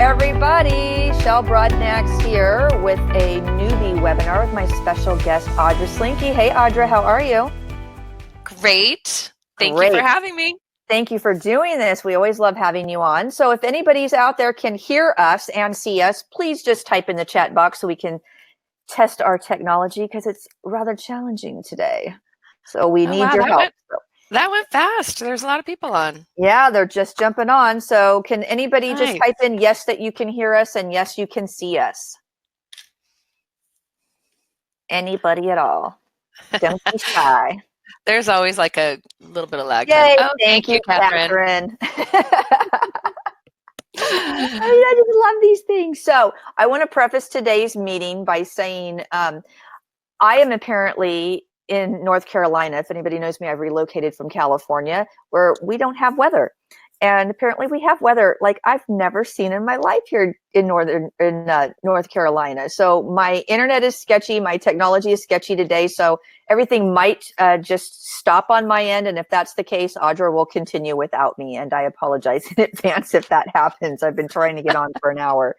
everybody. Shell Brodnax here with a newbie webinar with my special guest, Audra Slinkey. Hey, Audra, how are you? Great. Thank you for having me. Thank you for doing this. We always love having you on. So if anybody's out there can hear us and see us, please just type in the chat box so we can test our technology because it's rather challenging today. So we need your help. That went fast. There's a lot of people on. Yeah, they're just jumping on. So can anybody just type in yes that you can hear us and yes you can see us? Anybody at all? Don't be shy. There's always like a little bit of lag. Yay, thank you, Catherine. I just love these things. So I want to preface today's meeting by saying I am apparently in North Carolina. If anybody knows me, I've relocated from California where we don't have weather. And apparently we have weather like I've never seen in my life here in North Carolina. So my internet is sketchy. My technology is sketchy today. So everything might just stop on my end. And if that's the case, Audra will continue without me. And I apologize in advance if that happens. I've been trying to get on for an hour.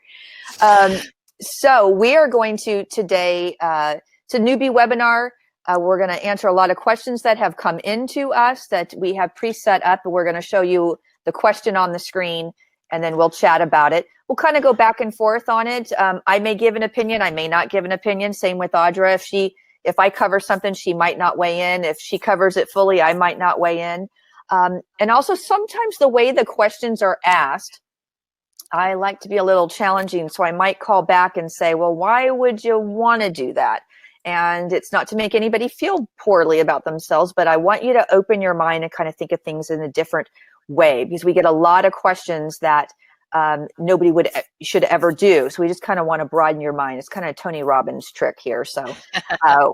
So we are going to today, it's a newbie webinar. We're going to answer a lot of questions that have come into us that we have preset up. And we're going to show you the question on the screen, and then we'll chat about it. We'll kind of go back and forth on it. I may give an opinion. I may not give an opinion. Same with Audra. If I cover something, she might not weigh in. If she covers it fully, I might not weigh in. And also sometimes the way the questions are asked, I like to be a little challenging. So I might call back and say, well, why would you want to do that? And it's not to make anybody feel poorly about themselves, but I want you to open your mind and kind of think of things in a different way, because we get a lot of questions that nobody should ever do. So we just kind of want to broaden your mind. It's kind of Tony Robbins' trick here. So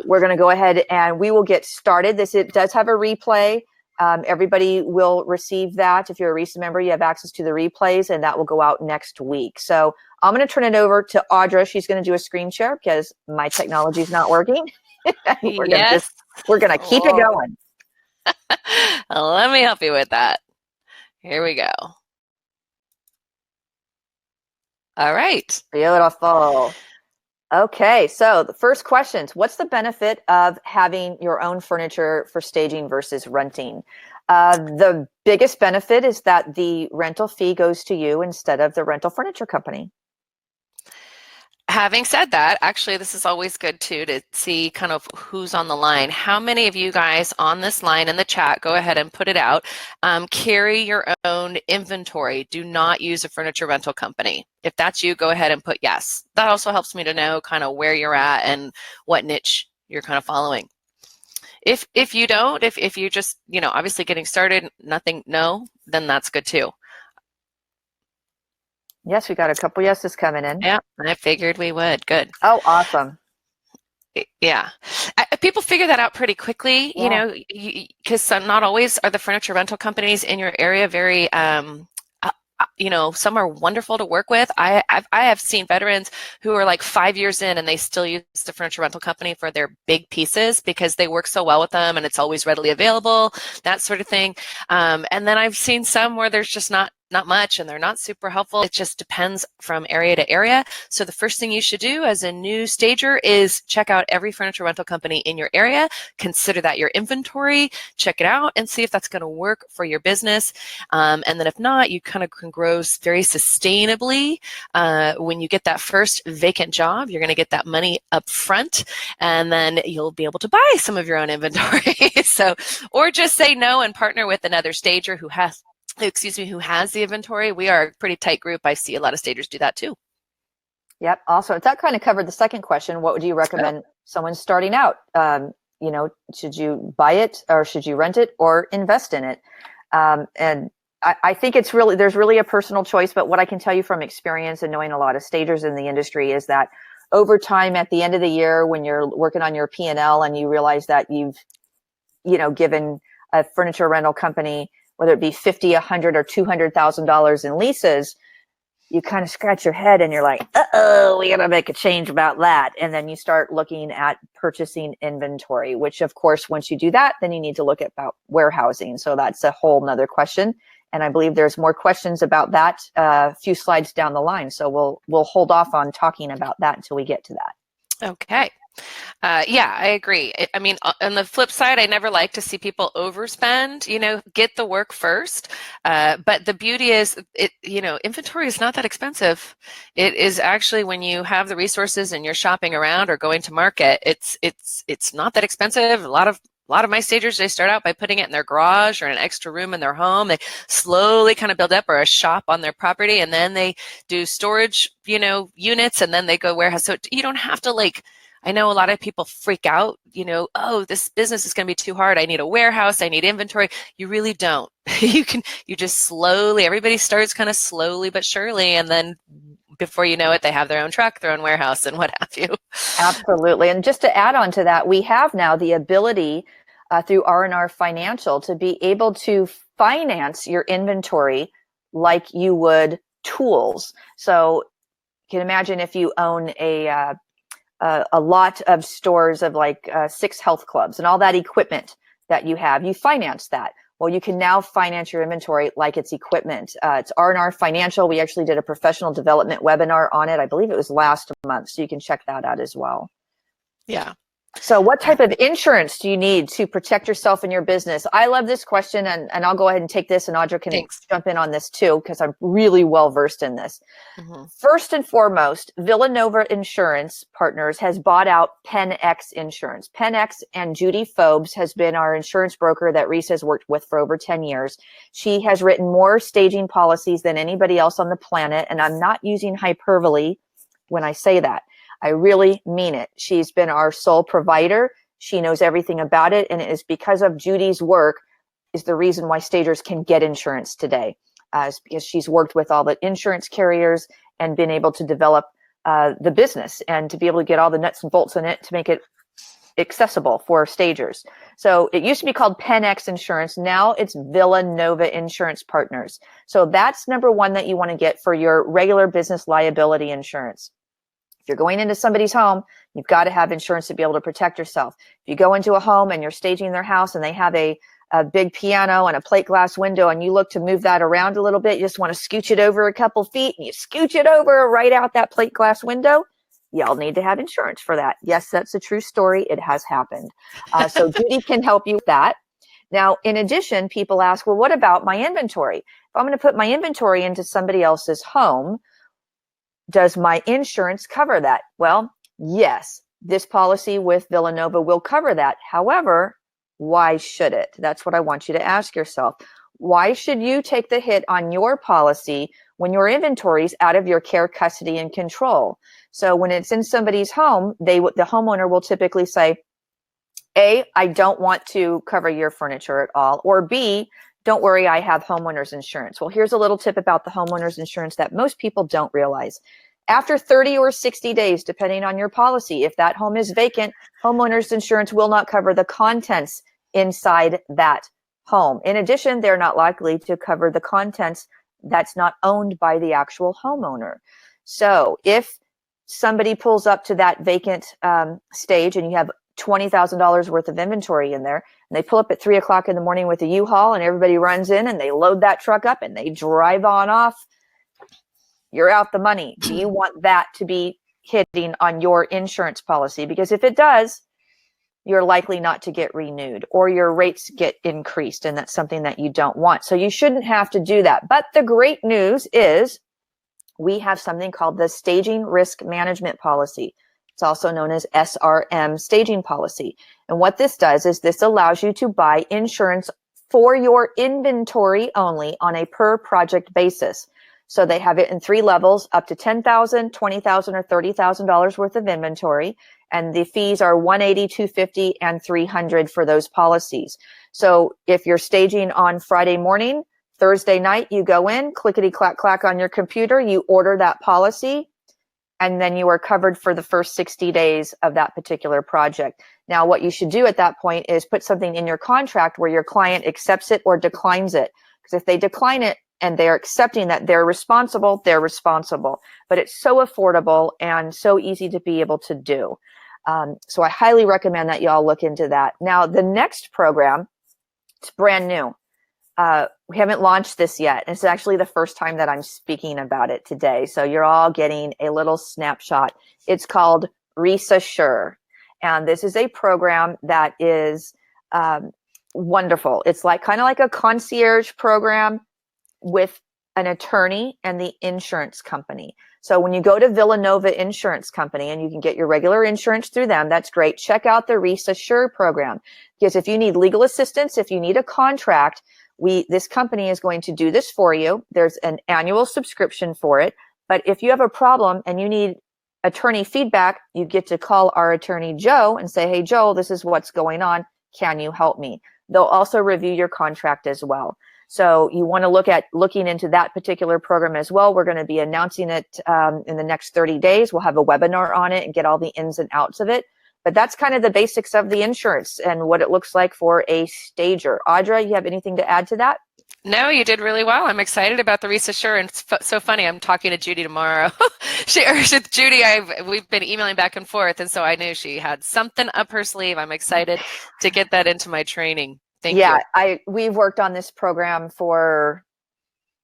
we're going to go ahead and we will get started. It does have a replay. Everybody will receive that. If you're a RESA member, you have access to the replays, and that will go out next week. So I'm going to turn it over to Audra. She's going to do a screen share because my technology is not working. We're going to keep it going. Let me help you with that. Here we go. All right. Beautiful. Okay, so the first questions. What's the benefit of having your own furniture for staging versus renting? The biggest benefit is that the rental fee goes to you instead of the rental furniture company. Having said that, actually, this is always good too to see kind of who's on the line. How many of you guys on this line in the chat, go ahead and put it out, carry your own inventory. Do not use a furniture rental company. If that's you, go ahead and put yes. That also helps me to know kind of where you're at and what niche you're kind of following. If you don't, if you're just, obviously getting started, no, then that's good too. Yes, we got a couple yeses coming in. Yeah, I figured we would. Good. Oh, awesome. Yeah. People figure that out pretty quickly, because not always are the furniture rental companies in your area very, some are wonderful to work with. I have seen veterans who are like 5 years in and they still use the furniture rental company for their big pieces because they work so well with them and it's always readily available, that sort of thing. And then I've seen some where there's just not much and they're not super helpful. It just depends from area to area. So the first thing you should do as a new stager is check out every furniture rental company in your area, consider that your inventory, check it out and see if that's going to work for your business. And then if not, you kind of can grow very sustainably. When you get that first vacant job, you're going to get that money up front and then you'll be able to buy some of your own inventory. Or just say no and partner with another stager who has the inventory. We are a pretty tight group. I see a lot of stagers do that too. Yep. Also, that kind of covered the second question. What would you recommend someone starting out? Should you buy it or should you rent it or invest in it? And I think there's really a personal choice, but what I can tell you from experience and knowing a lot of stagers in the industry is that over time, at the end of the year, when you're working on your P&L and you realize that you've, given a furniture rental company, whether it be $50,000, $100,000, or $200,000 in leases, you kind of scratch your head and you're like, we got to make a change about that. And then you start looking at purchasing inventory, which of course, once you do that, then you need to look at about warehousing. So that's a whole nother question. And I believe there's more questions about that a few slides down the line. So we'll hold off on talking about that until we get to that. Okay. Yeah, I agree. I mean, on the flip side, I never like to see people overspend, get the work first. But the beauty is, inventory is not that expensive. It is actually, when you have the resources and you're shopping around or going to market, it's not that expensive. A lot of my stagers, they start out by putting it in their garage or an extra room in their home. They slowly kind of build up, or a shop on their property, and then they do storage, units, and then they go warehouse. So you don't have to I know a lot of people freak out, oh, this business is going to be too hard. I need a warehouse. I need inventory. You really don't. You just slowly, everybody starts kind of slowly but surely. And then before you know it, they have their own truck, their own warehouse, and what have you. Absolutely. And just to add on to that, we have now the ability through R&R Financial to be able to finance your inventory like you would tools. So you can imagine if you own a lot of stores of 6 health clubs and all that equipment that you have, you finance that. Well, you can now finance your inventory like it's equipment. It's R&R Financial. We actually did a professional development webinar on it. I believe it was last month, so you can check that out as well. Yeah. So what type of insurance do you need to protect yourself and your business? I love this question, and I'll go ahead and take this, and Audra can jump in on this too, because I'm really well versed in this. Mm-hmm. First and foremost, Villanova Insurance Partners has bought out PenX Insurance. PenX and Judy Phobes has been our insurance broker that Risa has worked with for over 10 years. She has written more staging policies than anybody else on the planet, and I'm not using hyperbole when I say that. I really mean it. She's been our sole provider. She knows everything about it. And it is because of Judy's work is the reason why stagers can get insurance today. Is because she's worked with all the insurance carriers and been able to develop the business and to be able to get all the nuts and bolts in it to make it accessible for stagers. So it used to be called PenX Insurance. Now it's Villanova Insurance Partners. So that's number one that you want to get for your regular business liability insurance. If you're going into somebody's home, you've got to have insurance to be able to protect yourself. If you go into a home and you're staging their house and they have a big piano and a plate glass window and you look to move that around a little bit, you just want to scooch it over a couple feet and you scooch it over right out that plate glass window, y'all need to have insurance for that. Yes, that's a true story. It has happened. So Judy can help you with that. Now, in addition, people ask, well, what about my inventory? If I'm going to put my inventory into somebody else's home, does my insurance cover that? Well, yes, this policy with Villanova will cover that. However, why should it? That's what I want you to ask yourself. Why should you take the hit on your policy when your inventory is out of your care, custody, and control? So when it's in somebody's home, the homeowner will typically say, A, I don't want to cover your furniture at all, or B, don't worry, I have homeowner's insurance. Well, here's a little tip about the homeowner's insurance that most people don't realize. After 30 or 60 days, depending on your policy, if that home is vacant, homeowner's insurance will not cover the contents inside that home. In addition, they're not likely to cover the contents that's not owned by the actual homeowner. So if somebody pulls up to that vacant stage and you have $20,000 worth of inventory in there, and they pull up at 3 o'clock in the morning with a U-Haul and everybody runs in and they load that truck up and they drive on off, you're out the money. Do you want that to be hitting on your insurance policy? Because if it does, you're likely not to get renewed or your rates get increased, and that's something that you don't want. So you shouldn't have to do that. But the great news is we have something called the Staging Risk Management Policy. It's also known as SRM Staging Policy. And what this does is this allows you to buy insurance for your inventory only on a per project basis. So they have it in 3 levels, up to $10,000, $20,000, or $30,000 worth of inventory. And the fees are $180, $250, and $300 for those policies. So if you're staging on Friday morning, Thursday night, you go in, clickety clack clack on your computer, you order that policy, and then you are covered for the first 60 days of that particular project. Now, what you should do at that point is put something in your contract where your client accepts it or declines it. Because if they decline it and they're accepting that they're responsible, they're responsible. But it's so affordable and so easy to be able to do. So I highly recommend that y'all look into that. Now, the next program, it's brand new. we haven't launched this yet. It's actually the first time that I'm speaking about it today. So you're all getting a little snapshot. It's called RESA Sure. And this is a program that is wonderful. It's like kind of like a concierge program with an attorney and the insurance company. So when you go to Villanova Insurance Company and you can get your regular insurance through them, that's great. Check out the RESA Sure program, because if you need legal assistance, if you need a contract, this company is going to do this for you. There's an annual subscription for it. But if you have a problem and you need attorney feedback, you get to call our attorney, Joe, and say, hey, Joe, this is what's going on. Can you help me? They'll also review your contract as well. So you want to look at looking into that particular program as well. We're going to be announcing it in the next 30 days. We'll have a webinar on it and get all the ins and outs of it. But that's kind of the basics of the insurance and what it looks like for a stager. Audra, you have anything to add to that? No, you did really well. I'm excited about the RESA Sure, and it's so funny. I'm talking to Judy tomorrow. Judy, we've been emailing back and forth, and so I knew she had something up her sleeve. I'm excited to get that into my training. Thank you. We've worked on this program for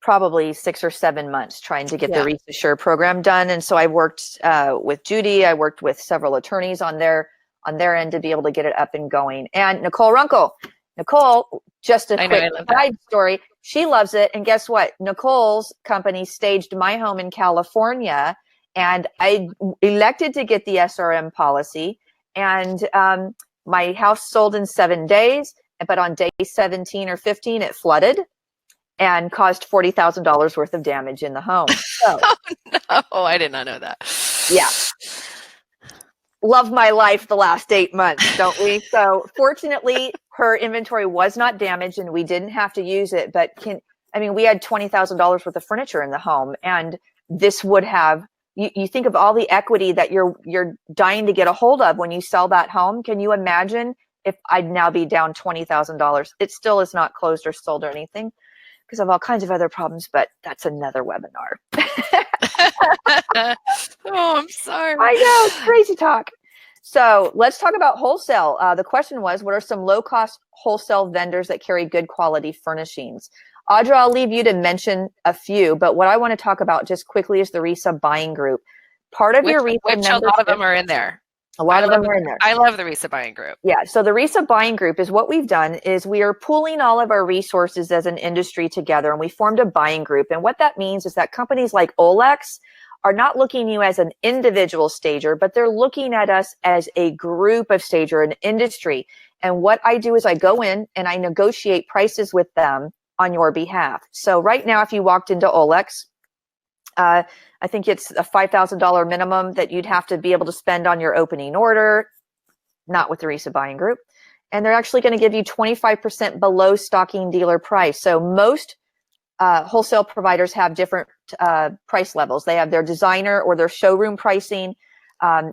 probably 6 or 7 months trying to get the RESA Sure program done. And so I worked with Judy. I worked with several attorneys on their end to be able to get it up and going. And Nicole Runkle. Nicole, just a quick side story. She loves it. And guess what? Nicole's company staged my home in California, and I elected to get the SRM policy. And my house sold in 7 days. But on day 17 or 15, it flooded and caused $40,000 worth of damage in the home. So, oh, no, I did not know that. Yeah. Love my life the last 8 months, don't we? So fortunately, her inventory was not damaged and we didn't have to use it. But we had $20,000 worth of furniture in the home, and this would have, you think of all the equity that you're dying to get a hold of when you sell that home. Can you imagine if I'd now be down $20,000? It still is not closed or sold or anything because of all kinds of other problems, but that's another webinar. Oh, I'm sorry. I know, it's crazy talk. So let's talk about wholesale. The question was, what are some low-cost wholesale vendors that carry good quality furnishings? Audra, I'll leave you to mention a few, but what I want to talk about just quickly is the RESA buying group. Part of your RESA membership, a lot of them are in there. A lot of them are in there. I love the RESA buying group. Yeah. So the RESA buying group is what we've done is we are pooling all of our resources as an industry together, and we formed a buying group. And what that means is that companies like Olex are not looking at you as an individual stager, but they're looking at us as a group of stager, an industry. And what I do is I go in and I negotiate prices with them on your behalf. So right now, if you walked into Olex, I think it's a $5,000 minimum that you'd have to be able to spend on your opening order, not with the RESA buying group. And they're actually going to give you 25% below stocking dealer price. So most wholesale providers have different price levels. They have their designer or their showroom pricing.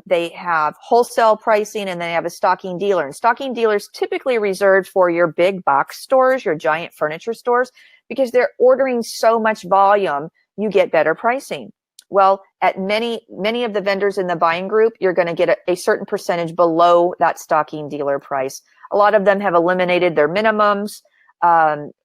They have wholesale pricing, and then they have a stocking dealer. And stocking dealers typically reserved for your big box stores, your giant furniture stores, because they're ordering so much volume, you get better pricing. Well, at many of the vendors in the buying group, you're going to get a certain percentage below that stocking dealer price. A lot of them have eliminated their minimums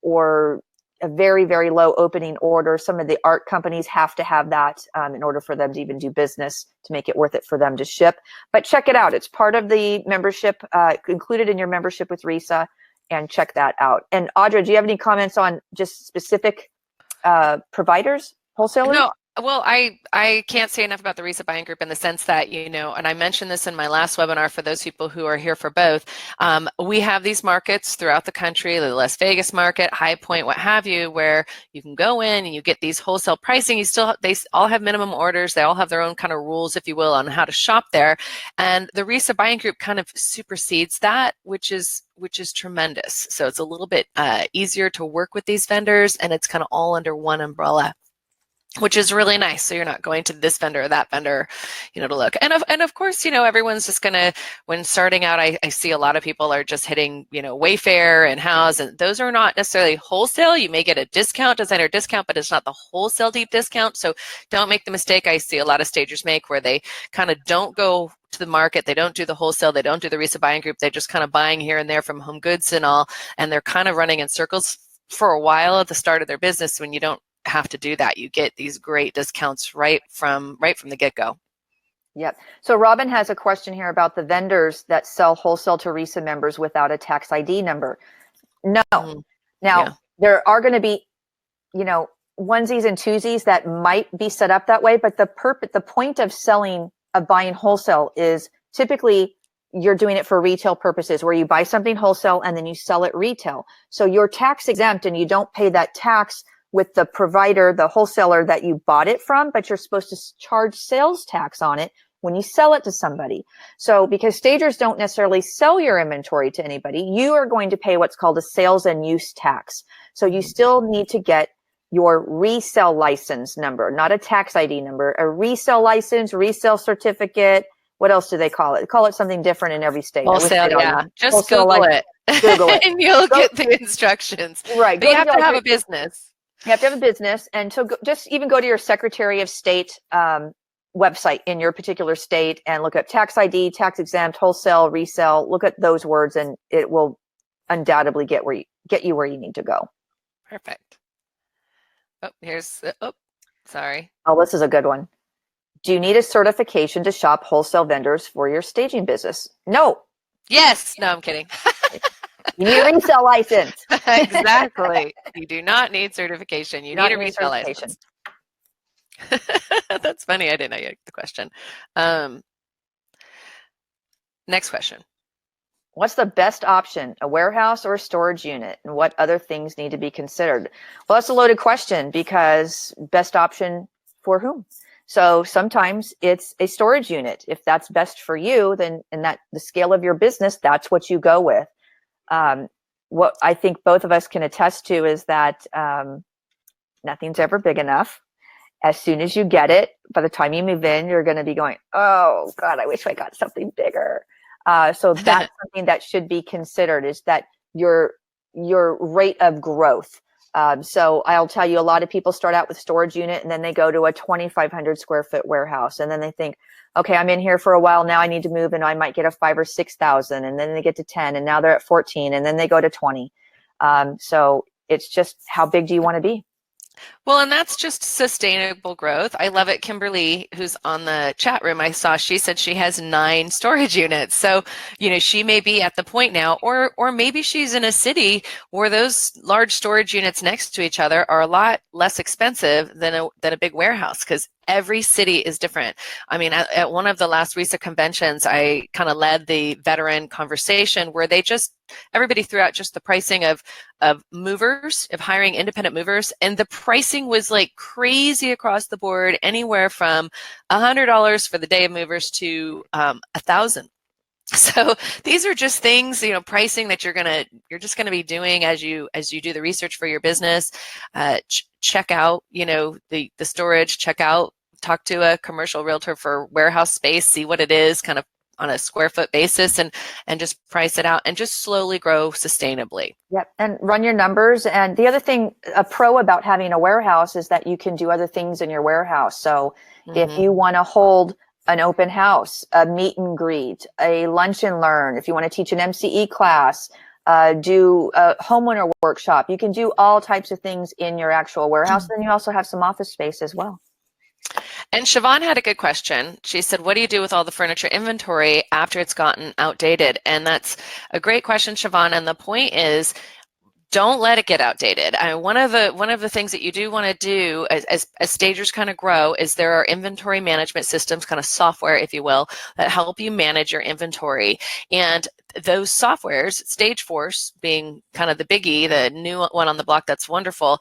or a very, very low opening order. Some of the art companies have to have that in order for them to even do business, to make it worth it for them to ship. But check it out. It's part of the membership, included in your membership with RESA, and check that out. And Audra, do you have any comments on just specific providers, wholesalers? No. Well, I can't say enough about the RESA buying group in the sense that, and I mentioned this in my last webinar for those people who are here for both. We have these markets throughout the country, the Las Vegas market, High Point, what have you, where you can go in and you get these wholesale pricing. They all have minimum orders. They all have their own kind of rules, if you will, on how to shop there. And the RESA buying group kind of supersedes that, which is tremendous. So it's a little bit easier to work with these vendors, and it's kind of all under one umbrella, which is really nice. So you're not going to this vendor or that vendor, to look. And of course, everyone's just gonna, when starting out, I see a lot of people are just hitting, Wayfair and House, and those are not necessarily wholesale. You may get a designer discount, but it's not the wholesale deep discount. So don't make the mistake I see a lot of stagers make, where they kind of don't go to the market. They don't do the wholesale. They don't do the RESA buying group. They're just kind of buying here and there from Home Goods and all, and they're kind of running in circles for a while at the start of their business when you don't have to do that. You get these great discounts right from the get-go. Yep. So Robin has a question here about the vendors that sell wholesale to RESA members without a tax ID number. No. Now, Yeah. there are going to be, onesies and twosies that might be set up that way, but the point of buying wholesale is typically you're doing it for retail purposes, where you buy something wholesale and then you sell it retail. So you're tax exempt and you don't pay that tax with the provider, the wholesaler that you bought it from, but you're supposed to charge sales tax on it when you sell it to somebody. So because stagers don't necessarily sell your inventory to anybody, you are going to pay what's called a sales and use tax. So you still need to get your resale license number, not a tax ID number, a resale license, resale certificate. What else do they call it? They call it something different in every state. Wholesale, yeah. Just wholesale Google it. Google it. And you'll get the instructions. Right. But you have to have a business. You have to have a business. And so just even go to your Secretary of State website in your particular state and look up tax ID, tax exempt, wholesale, resale. Look at those words and it will undoubtedly get you where you need to go. Perfect. Sorry. Oh, this is a good one. Do you need a certification to shop wholesale vendors for your staging business? No. Yes. No, I'm kidding. You need a resale license. Exactly. You do not need certification. You need a resale license. That's funny. I didn't know you had the question. Next question. What's the best option, a warehouse or a storage unit? And what other things need to be considered? Well, that's a loaded question because best option for whom? So sometimes it's a storage unit. If that's best for you, then in the scale of your business, that's what you go with. What I think both of us can attest to is that nothing's ever big enough. As soon as you get it, by the time you move in, you're going to be going, oh God, I wish I got something bigger. So that's something that should be considered, is that your rate of growth. So I'll tell you, a lot of people start out with storage unit and then they go to a 2,500 square foot warehouse. And then they think, okay, I'm in here for a while. Now I need to move and I might get a 5,000 or 6,000. And then they get to 10 and now they're at 14 and then they go to 20. So it's just, how big do you want to be? Well, and that's just sustainable growth. I love it. Kimberly, who's on the chat room, she said she has 9 storage units. So, she may be at the point now, or maybe she's in a city where those large storage units next to each other are a lot less expensive than a big warehouse, because every city is different. I mean, at one of the last RESA conventions, I kind of led the veteran conversation where everybody threw out just the pricing of movers, of hiring independent movers. And the pricing was like crazy across the board, anywhere from $100 for the day of movers to $1,000. So these are just things, pricing that you're just gonna be doing as you do the research for your business. Check out, the storage. Talk to a commercial realtor for warehouse space. See what it is, kind of on a square foot basis, and just price it out, and just slowly grow sustainably. Yep, and run your numbers. And the other thing, a pro about having a warehouse is that you can do other things in your warehouse. So if you want to hold an open house, a meet and greet, a lunch and learn, if you want to teach an MCE class, do a homeowner workshop, you can do all types of things in your actual warehouse. Then you also have some office space as well. And Siobhan had a good question. She said, what do you do with all the furniture inventory after it's gotten outdated? And that's a great question, Siobhan. And the point is, don't let it get outdated. One of the things that you do want to do as stagers kind of grow is there are inventory management systems, kind of software, if you will, that help you manage your inventory. And those softwares, Stageforce being kind of the biggie, the new one on the block that's wonderful,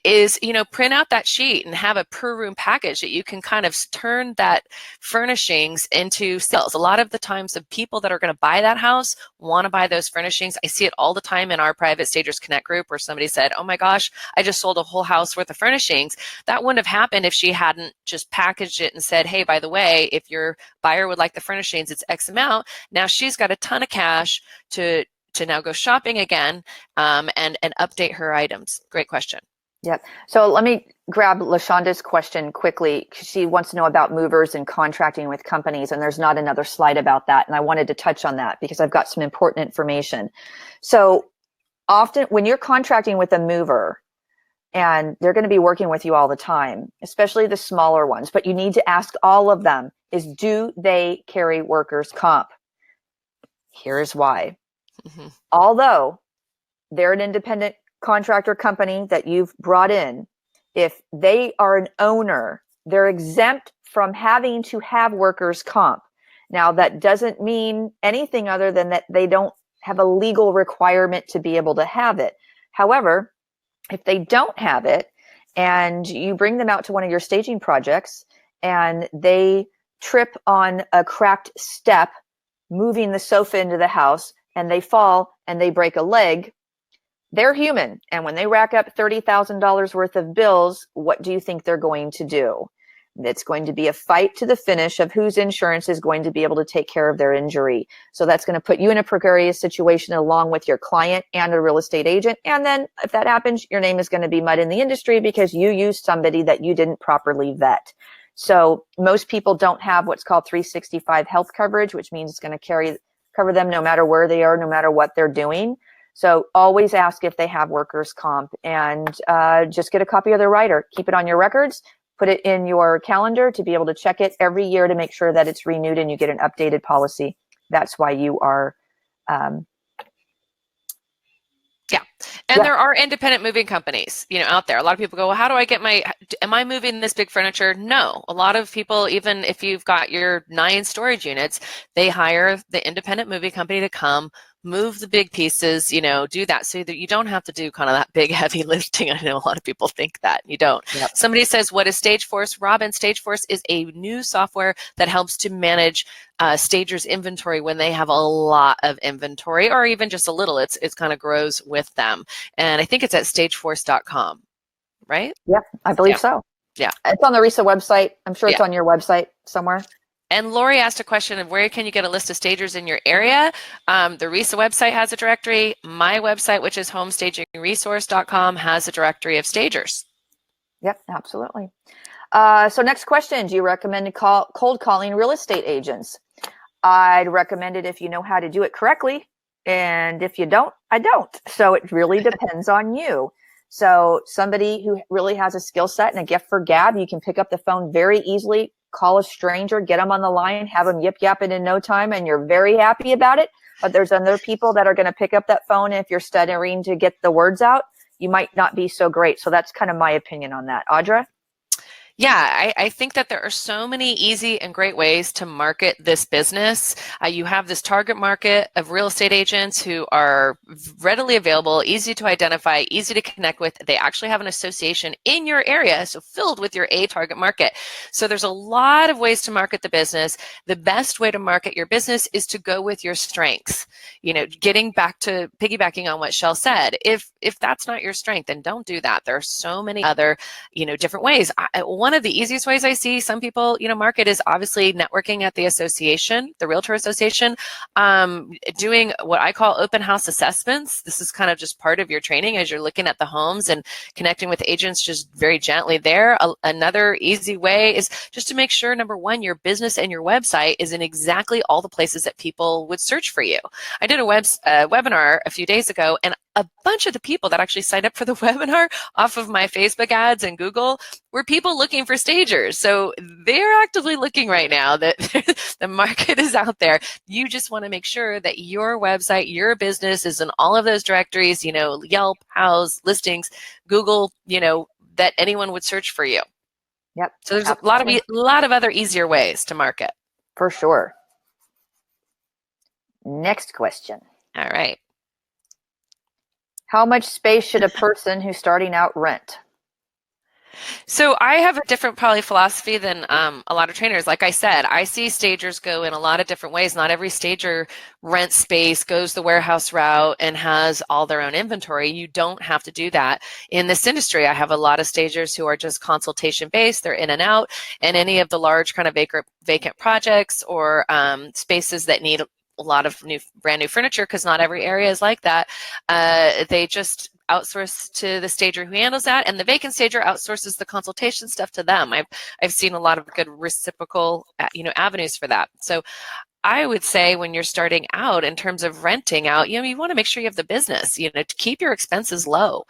is, print out that sheet and have a per room package that you can kind of turn that furnishings into sales. A lot of the times the people that are going to buy that house want to buy those furnishings. I see it all the time in our private Stagers Connect group where somebody said, oh my gosh, I just sold a whole house worth of furnishings. That wouldn't have happened if she hadn't just packaged it and said, hey, by the way, if your buyer would like the furnishings, it's X amount. Now she's got a ton of cash to now go shopping again and update her items. Great question. Yep. So let me grab LaShonda's question quickly. She wants to know about movers and contracting with companies, and there's not another slide about that. And I wanted to touch on that because I've got some important information. So often when you're contracting with a mover, and they're going to be working with you all the time, especially the smaller ones, but you need to ask all of them is, do they carry workers' comp? Here's why. Mm-hmm. Although they're an independent contractor company that you've brought in, if they are an owner, they're exempt from having to have workers' comp. Now, that doesn't mean anything other than that they don't have a legal requirement to be able to have it. However, if they don't have it and you bring them out to one of your staging projects and they trip on a cracked step moving the sofa into the house and they fall and they break a leg, they're human. And when they rack up $30,000 worth of bills, what do you think they're going to do? It's going to be a fight to the finish of whose insurance is going to be able to take care of their injury. So that's going to put you in a precarious situation along with your client and a real estate agent. And then if that happens, your name is going to be mud in the industry because you used somebody that you didn't properly vet. So most people don't have what's called 365 health coverage, which means it's going to cover them no matter where they are, no matter what they're doing. So always ask if they have workers' comp, and just get a copy of their rider. Keep it on your records. Put it in your calendar to be able to check it every year to make sure that it's renewed and you get an updated policy. That's why you are. And there are independent moving companies, out there. A lot of people go, well, how do I get am I moving this big furniture? No. A lot of people, even if you've got your 9 storage units, they hire the independent moving company to come move the big pieces, do that so that you don't have to do kind of that big heavy lifting. I know a lot of people think that you don't. Yep. Somebody says, what is StageForce? Robin, StageForce is a new software that helps to manage stagers' inventory when they have a lot of inventory, or even just a little. It's kind of grows with them. And I think it's at stageforce.com, right? Yep, I believe so. Yeah. It's on the RESA website. I'm sure it's on your website somewhere. And Lori asked a question of where can you get a list of stagers in your area? The RESA website has a directory. My website, which is homestagingresource.com, has a directory of stagers. Yep, absolutely. So next question, do you recommend cold calling real estate agents? I'd recommend it if you know how to do it correctly. And if you don't, I don't. So it really depends on you. So somebody who really has a skill set and a gift for gab, you can pick up the phone very easily, call a stranger, get them on the line, have them yip yapping in no time, and you're very happy about it. But there's other people that are going to pick up that phone. And if you're stuttering to get the words out, you might not be so great. So that's kind of my opinion on that. Audra? Yeah, I think that there are so many easy and great ways to market this business. You have this target market of real estate agents who are readily available, easy to identify, easy to connect with. They actually have an association in your area, so filled with your target market. So there's a lot of ways to market the business. The best way to market your business is to go with your strengths. Getting back to piggybacking on what Shell said, if that's not your strength, then don't do that. There are so many other, different ways. One of the easiest ways I see some people, market is obviously networking at the association, the Realtor Association, doing what I call open house assessments. This is kind of just part of your training as you're looking at the homes and connecting with agents just very gently there. Another easy way is just to make sure, number one, your business and your website is in exactly all the places that people would search for you. I did a webinar a few days ago, and a bunch of the people that actually signed up for the webinar off of my Facebook ads and Google were people looking for stagers. So they're actively looking right now that the market is out there. You just want to make sure that your website, your business is in all of those directories, Yelp, Houzz, listings, Google, that anyone would search for you. Yep. So there's a lot of other easier ways to market. For sure. Next question. All right. How much space should a person who's starting out rent? So I have a different probably philosophy than a lot of trainers. Like I said, I see stagers go in a lot of different ways. Not every stager rents space, goes the warehouse route, and has all their own inventory. You don't have to do that. In this industry, I have a lot of stagers who are just consultation based. They're in and out, and any of the large kind of vacant projects or spaces that need a lot of brand new furniture, because not every area is like that. They just outsource to the stager who handles that, and the vacant stager outsources the consultation stuff to them. I've seen a lot of good reciprocal, avenues for that. So I would say when you're starting out in terms of renting out, you want to make sure you have the business, to keep your expenses low.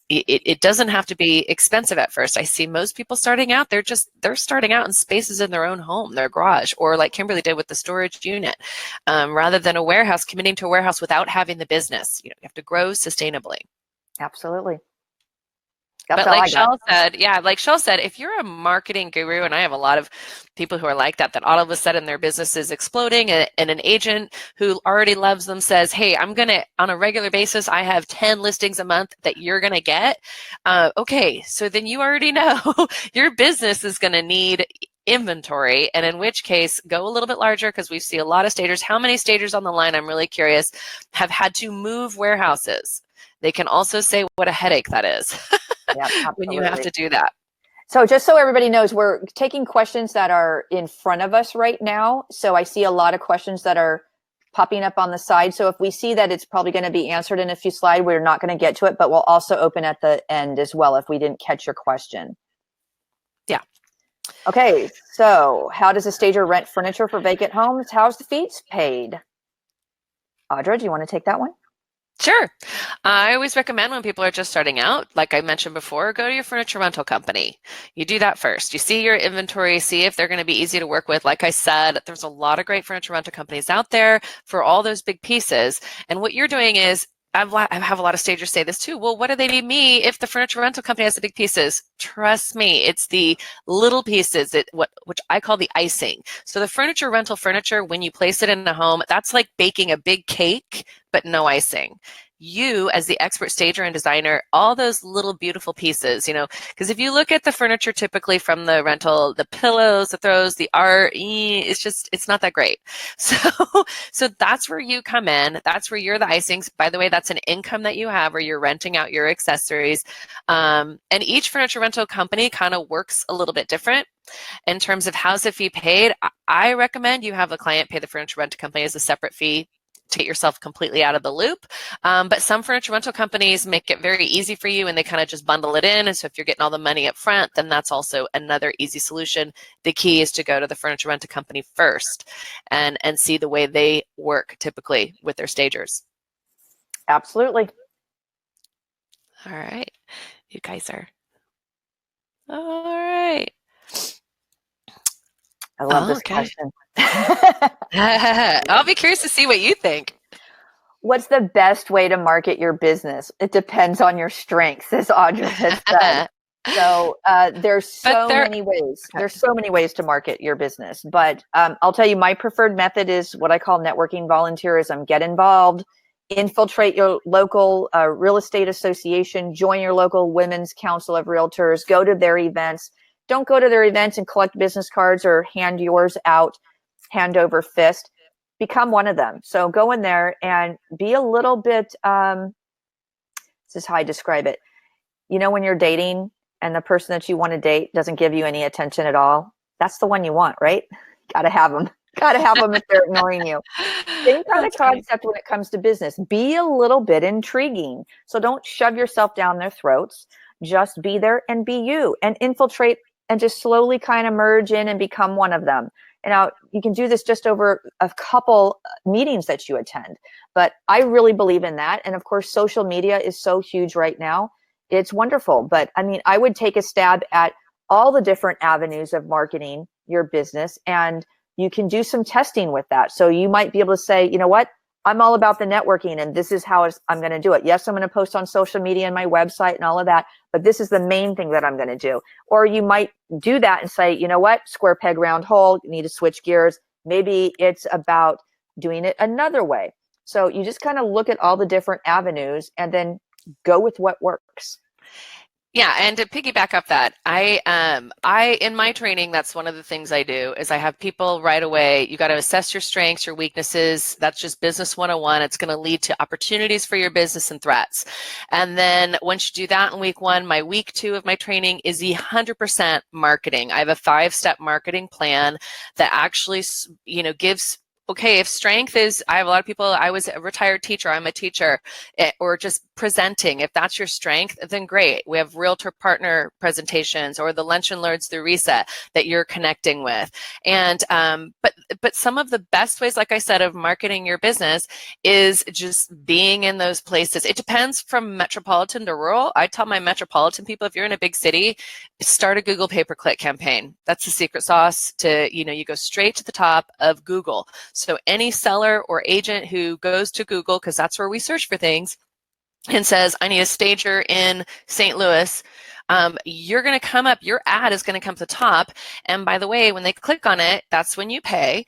It doesn't have to be expensive at first. I see most people starting out, they're starting out in spaces in their own home, their garage, or like Kimberly did with the storage unit, rather than a warehouse, committing to a warehouse without having the business. You have to grow sustainably. Absolutely. But like Shell said, if you're a marketing guru, and I have a lot of people who are like that all of a sudden their business is exploding, and an agent who already loves them says, hey, I'm going to, on a regular basis, I have 10 listings a month that you're going to get. Okay, so then you already know your business is going to need inventory, and in which case go a little bit larger, because we see a lot of stagers. How many stagers on the line, I'm really curious, have had to move warehouses? They can also say what a headache that is. Yeah, when you have to do that. So just so everybody knows, we're taking questions that are in front of us right now. So I see a lot of questions that are popping up on the side. So if we see that it's probably going to be answered in a few slides, we're not going to get to it, but we'll also open at the end as well if we didn't catch your question. Yeah. Okay, so how does a stager rent furniture for vacant homes? How's the fees paid? Audra, do you want to take that one? Sure. I always recommend when people are just starting out, like I mentioned before, go to your furniture rental company. You do that first. You see your inventory, see if they're going to be easy to work with. Like I said, there's a lot of great furniture rental companies out there for all those big pieces. And what you're doing is, I have a lot of stagers say this too. Well, what do they need me if the furniture rental company has the big pieces? Trust me, it's the little pieces, which I call the icing. So the furniture rental furniture, when you place it in the home, that's like baking a big cake, but no icing. You, as the expert stager and designer, all those little beautiful pieces, because if you look at the furniture typically from the rental, the pillows, the throws, the art, it's not that great. So that's where you come in. That's where you're the icings. By the way, that's an income that you have where you're renting out your accessories. And each furniture rental company kind of works a little bit different. In terms of how's the fee paid, I recommend you have the client pay the furniture rental company as a separate fee. Take yourself completely out of the loop. But some furniture rental companies make it very easy for you, and they kind of just bundle it in. And so if you're getting all the money up front, then that's also another easy solution. The key is to go to the furniture rental company first and see the way they work typically with their stagers. Absolutely. All right. You guys are all right. I love this question. I'll be curious to see what you think. What's the best way to market your business? It depends on your strengths, as Audra has said. So there's so many ways. There's so many ways to market your business. But I'll tell you, my preferred method is what I call networking volunteerism. Get involved, infiltrate your local real estate association, join your local women's council of realtors, go to their events. Don't go to their events and collect business cards or hand yours out, hand over fist. Become one of them. So go in there and be a little bit, this is how I describe it. When you're dating and the person that you want to date doesn't give you any attention at all, that's the one you want, right? Got to have them. Got to have them if they're ignoring you. Same kind of concept when it comes to business. Be a little bit intriguing. So don't shove yourself down their throats. Just be there and be you and infiltrate and just slowly kind of merge in and become one of them. And now you can do this just over a couple meetings that you attend. But I really believe in that. And of course, social media is so huge right now. It's wonderful. But I mean, I would take a stab at all the different avenues of marketing your business, and you can do some testing with that. So you might be able to say, you know what? I'm all about the networking, and this is how I'm going to do it. Yes, I'm going to post on social media and my website and all of that, but this is the main thing that I'm going to do. Or you might do that and say, you know what? Square peg, round hole. You need to switch gears. Maybe it's about doing it another way. So you just kind of look at all the different avenues and then go with what works. Yeah, and to piggyback up that, I in my training, that's one of the things I do is I have people right away. You got to assess your strengths, your weaknesses. That's just business 101. It's going to lead to opportunities for your business and threats. And then once you do that in week 1, my week 2 of my training is 100% marketing. I have a 5-step marketing plan that actually, gives. Okay, if strength is, I have a lot of people, I was a retired teacher, I'm a teacher, or just presenting, if that's your strength, then great. We have Realtor partner presentations or the lunch and learns through Risa that you're connecting with. And but some of the best ways, like I said, of marketing your business is just being in those places. It depends from metropolitan to rural. I tell my metropolitan people, if you're in a big city, start a Google pay-per-click campaign. That's the secret sauce to, you go straight to the top of Google. So any seller or agent who goes to Google, because that's where we search for things, and says, I need a stager in St. Louis, you're going to come up, your ad is going to come to the top. And by the way, when they click on it, that's when you pay.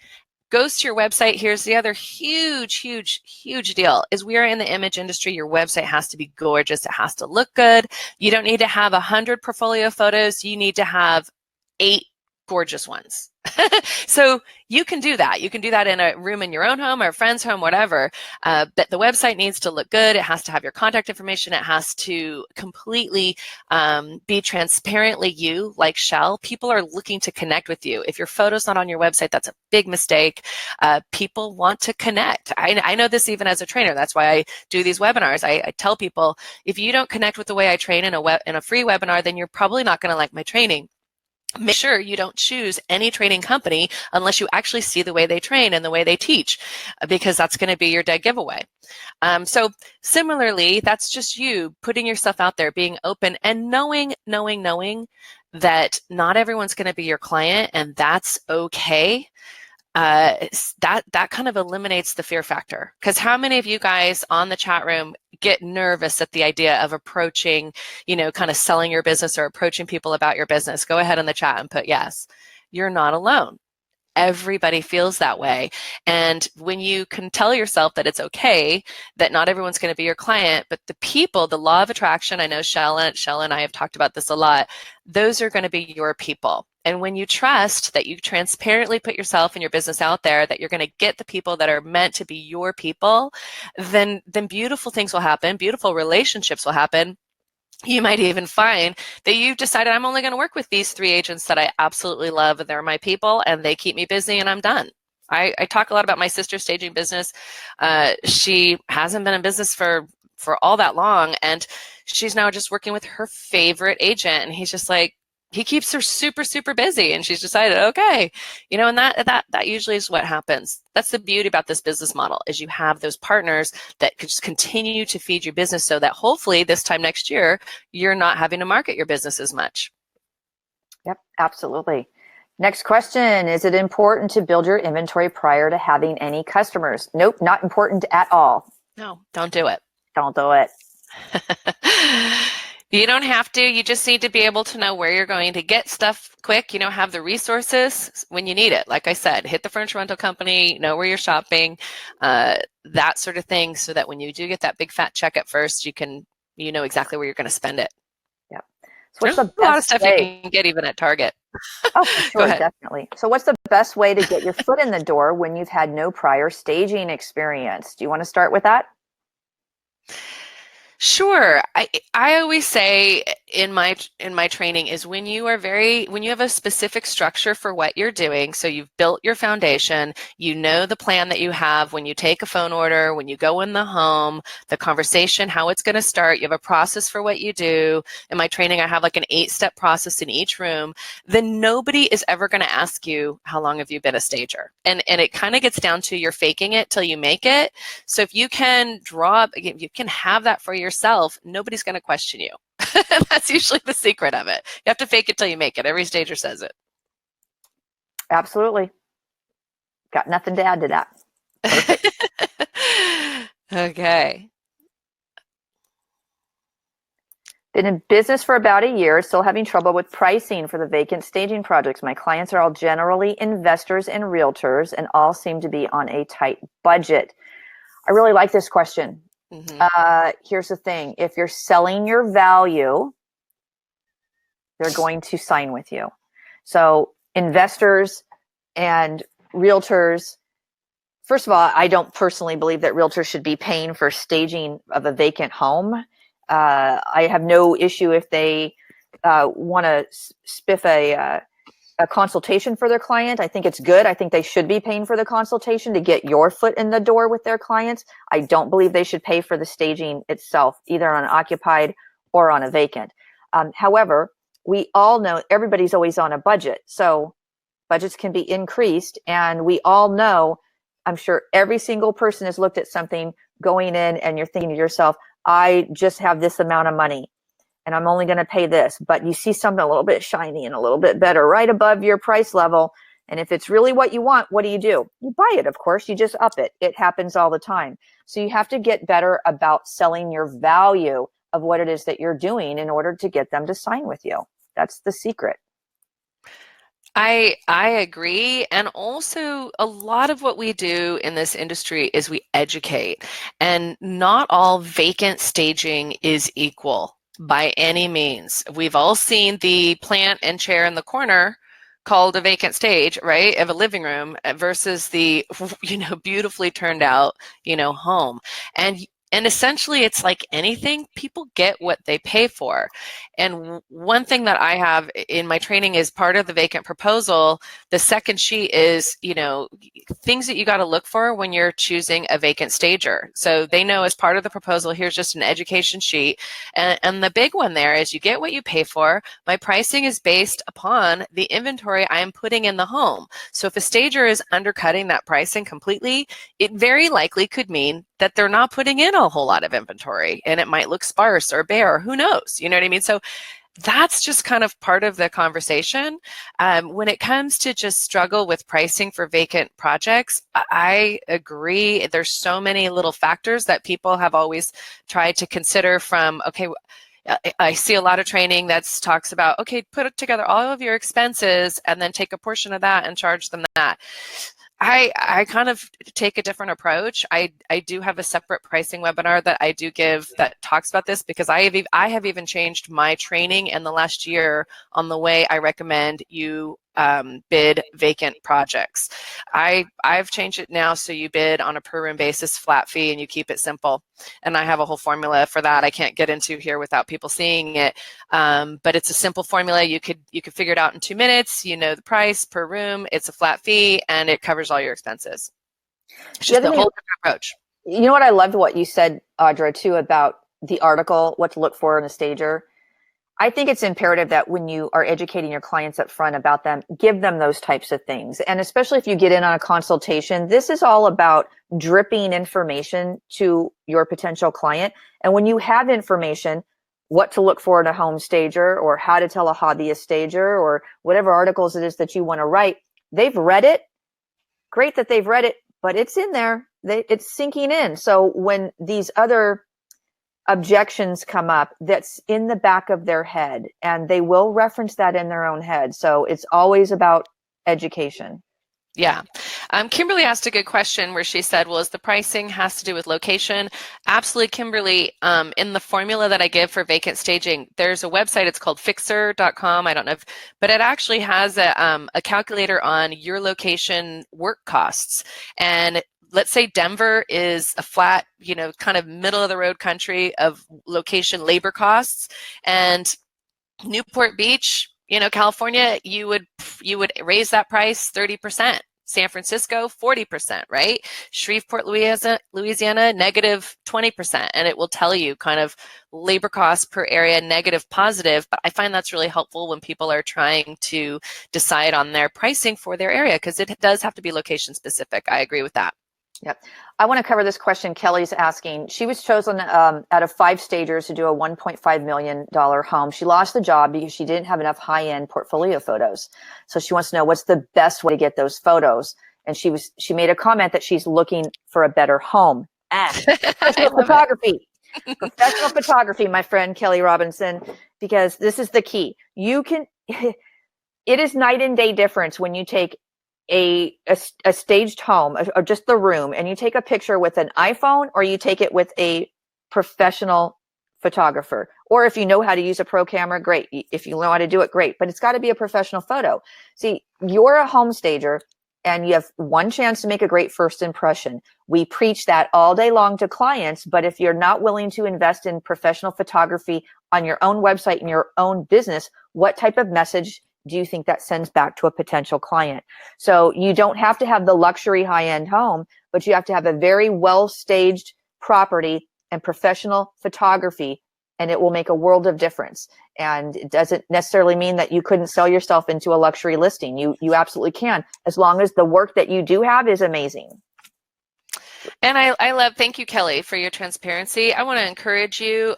Goes to your website. Here's the other huge deal is we are in the image industry. Your website has to be gorgeous. It has to look good. You don't need to have 100 portfolio photos. You need to have 8 gorgeous ones. So you can do that. You can do that in a room in your own home or a friend's home, whatever. But the website needs to look good. It has to have your contact information. It has to completely be transparently you, like Shell. People are looking to connect with you. If your photo's not on your website, that's a big mistake. People want to connect. I know this even as a trainer. That's why I do these webinars. I tell people, if you don't connect with the way I train in a free webinar, then you're probably not going to like my training. Make sure you don't choose any training company unless you actually see the way they train and the way they teach, because that's going to be your dead giveaway. So similarly, that's just you putting yourself out there, being open and knowing that not everyone's going to be your client, and that's okay. That kind of eliminates the fear factor. Because how many of you guys on the chat room get nervous at the idea of approaching, kind of selling your business or approaching people about your business? Go ahead in the chat and put yes. You're not alone. Everybody feels that way. And when you can tell yourself that it's okay, that not everyone's going to be your client, but the people, the law of attraction, I know Shell and I have talked about this a lot, those are going to be your people. And when you trust that you transparently put yourself and your business out there, that you're going to get the people that are meant to be your people, then beautiful things will happen, beautiful relationships will happen. You might even find that you've decided, I'm only going to work with these 3 agents that I absolutely love, and they're my people, and they keep me busy, and I'm done. I talk a lot about my sister's staging business. She hasn't been in business for all that long, and she's now just working with her favorite agent, and he's just like, he keeps her super busy, and she's decided, okay, and that usually is what happens. That's the beauty about this business model, is you have those partners that could just continue to feed your business, so that hopefully this time next year, you're not having to market your business as much. Yep, absolutely. Next question, is it important to build your inventory prior to having any customers? Nope, not important at all. No, don't do it. Don't do it. You don't have to. You just need to be able to know where you're going to get stuff quick, have the resources when you need it. Like I said, hit the furniture rental company, know where you're shopping, that sort of thing, so that when you do get that big fat check at first, you know exactly where you're going to spend it. Yep. So what's There's the a lot of best stuff way? you can get even at Target. Oh, for sure, definitely. So what's the best way to get your foot in the door when you've had no prior staging experience? Do you want to start with that? Sure. I always say in my training is when you have a specific structure for what you're doing, so you've built your foundation, you know the plan that you have when you take a phone order, when you go in the home, the conversation, how it's going to start, you have a process for what you do. In my training, I have like an 8-step process in each room. Then nobody is ever going to ask you, how long have you been a stager? And it kind of gets down to you're faking it till you make it. So if you can you can have that for yourself, nobody's going to question you. That's usually the secret of it. You have to fake it till you make it. Every stager says it. Absolutely. Got nothing to add to that. Perfect. Okay. Been in business for about a year, still having trouble with pricing for the vacant staging projects. My clients are all generally investors and realtors, and all seem to be on a tight budget. I really like this question. Mm-hmm. Here's the thing. If you're selling your value, they're going to sign with you. So investors and realtors, first of all, I don't personally believe that realtors should be paying for staging of a vacant home. I have no issue if they want to spiff a a consultation for their client. I think it's good. I think they should be paying for the consultation to get your foot in the door with their clients. I don't believe they should pay for the staging itself, either on an occupied or on a vacant. However, we all know everybody's always on a budget. So budgets can be increased, and we all know, I'm sure every single person has looked at something going in and you're thinking to yourself, I just have this amount of money and I'm only going to pay this, but you see something a little bit shiny and a little bit better right above your price level. And if it's really what you want, what do? You buy it, of course, you just up it. It happens all the time. So you have to get better about selling your value of what it is that you're doing in order to get them to sign with you. That's the secret. I agree. And also, a lot of what we do in this industry is we educate, and not all vacant staging is equal by any means. We've all seen the plant and chair in the corner called a vacant stage, right, of a living room versus the, beautifully turned out, home. And essentially, it's like anything, people get what they pay for. And one thing that I have in my training is part of the vacant proposal. The second sheet is, things that you got to look for when you're choosing a vacant stager. So they know as part of the proposal, here's just an education sheet. And the big one there is you get what you pay for. My pricing is based upon the inventory I am putting in the home. So if a stager is undercutting that pricing completely, it very likely could mean that they're not putting in a whole lot of inventory, and it might look sparse or bare, who knows, you know what I mean? So that's just kind of part of the conversation. When it comes to just struggle with pricing for vacant projects, I agree. There's so many little factors that people have always tried to consider from, okay, I see a lot of training that talks about, okay, put together all of your expenses and then take a portion of that and charge them that. I kind of take a different approach. I do have a separate pricing webinar that I do give that talks about this, because I have even changed my training in the last year on the way I recommend you bid vacant projects. I've changed it now so you bid on a per room basis, flat fee, and you keep it simple. And I have a whole formula for that I can't get into here without people seeing it. But it's a simple formula. You could figure it out in 2 minutes. You know the price per room. It's a flat fee, and it covers all your expenses. It's just a whole different approach. You know what? I loved what you said, Audra, too, about the article, what to look for in a stager. I think it's imperative that when you are educating your clients up front about them, give them those types of things. And especially if you get in on a consultation, this is all about dripping information to your potential client. And when you have information, what to look for in a home stager, or how to tell a hobbyist stager, or whatever articles it is that you want to write, they've read it. Great that they've read it, but it's in there. It's sinking in. So when these other objections come up, that's in the back of their head, and they will reference that in their own head. So it's always about education. Yeah. Kimberly asked a good question where she said, well, is the pricing has to do with location? Absolutely, Kimberly. In the formula that I give for vacant staging, there's a website, it's called fixer.com. I don't know but it actually has a calculator on your location work costs. And let's say Denver is a flat, kind of middle of the road country of location labor costs, and Newport Beach, California, you would raise that price 30%. San Francisco, 40%, right? Shreveport, Louisiana, negative 20%. And it will tell you kind of labor costs per area, negative, positive. But I find that's really helpful when people are trying to decide on their pricing for their area, because it does have to be location specific. I agree with that. Yep. I want to cover this question Kelly's asking. She was chosen out of 5 stagers to do a $1.5 million home. She lost the job because she didn't have enough high-end portfolio photos. So she wants to know what's the best way to get those photos. And she made a comment that she's looking for a better home. Professional photography. Professional photography, my friend Kelly Robinson, because this is the key. It is night and day difference when you take a staged home, or just the room, and you take a picture with an iPhone, or you take it with a professional photographer. Or if you know how to use a pro camera, great. If you know how to do it, great. But it's got to be a professional photo. See, you're a home stager, and you have one chance to make a great first impression. We preach that all day long to clients, but if you're not willing to invest in professional photography on your own website and your own business, what type of message do you think that sends back to a potential client? So you don't have to have the luxury high-end home, but you have to have a very well-staged property and professional photography, and it will make a world of difference. And it doesn't necessarily mean that you couldn't sell yourself into a luxury listing. You absolutely can, as long as the work that you do have is amazing. And I love, thank you, Kelly, for your transparency. I want to encourage you.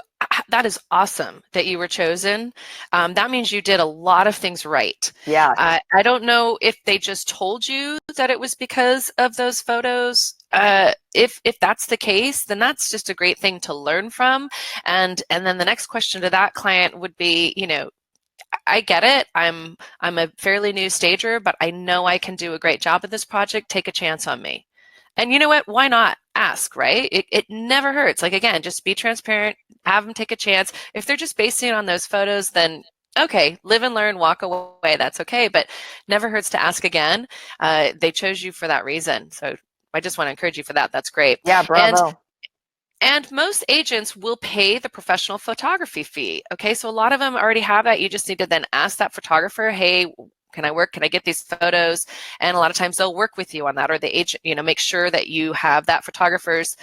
That is awesome that you were chosen. That means you did a lot of things right. Yeah. I don't know if they just told you that it was because of those photos. If that's the case, then that's just a great thing to learn from. And then the next question to that client would be, you know, I get it. I'm a fairly new stager, but I know I can do a great job of this project. Take a chance on me. And you know what? Why not ask, right? It never hurts. Like, again, just be transparent, have them take a chance. If they're just basing it on those photos, then okay, live and learn, walk away. That's okay. But never hurts to ask again. They chose you for that reason. So I just want to encourage you for that. That's great. Yeah, bravo. And most agents will pay the professional photography fee. Okay, so a lot of them already have that. You just need to then ask that photographer, hey, can I work? Can I get these photos? And a lot of times they'll work with you on that, or the agent, you know, make sure that you have that photographer's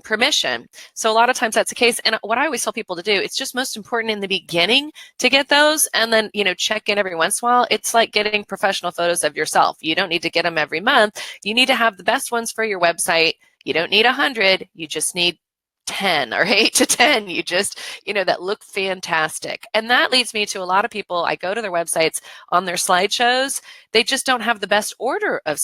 permission. So a lot of times that's the case. And what I always tell people to do, it's just most important in the beginning to get those, and then, you know, check in every once in a while. It's like getting professional photos of yourself. You don't need to get them every month. You need to have the best ones for your website. You don't need 100. You just need 10 or 8 to 10. You just, you know, that look fantastic. And that leads me to a lot of people. I go to their websites, on their slideshows, they just don't have the best order of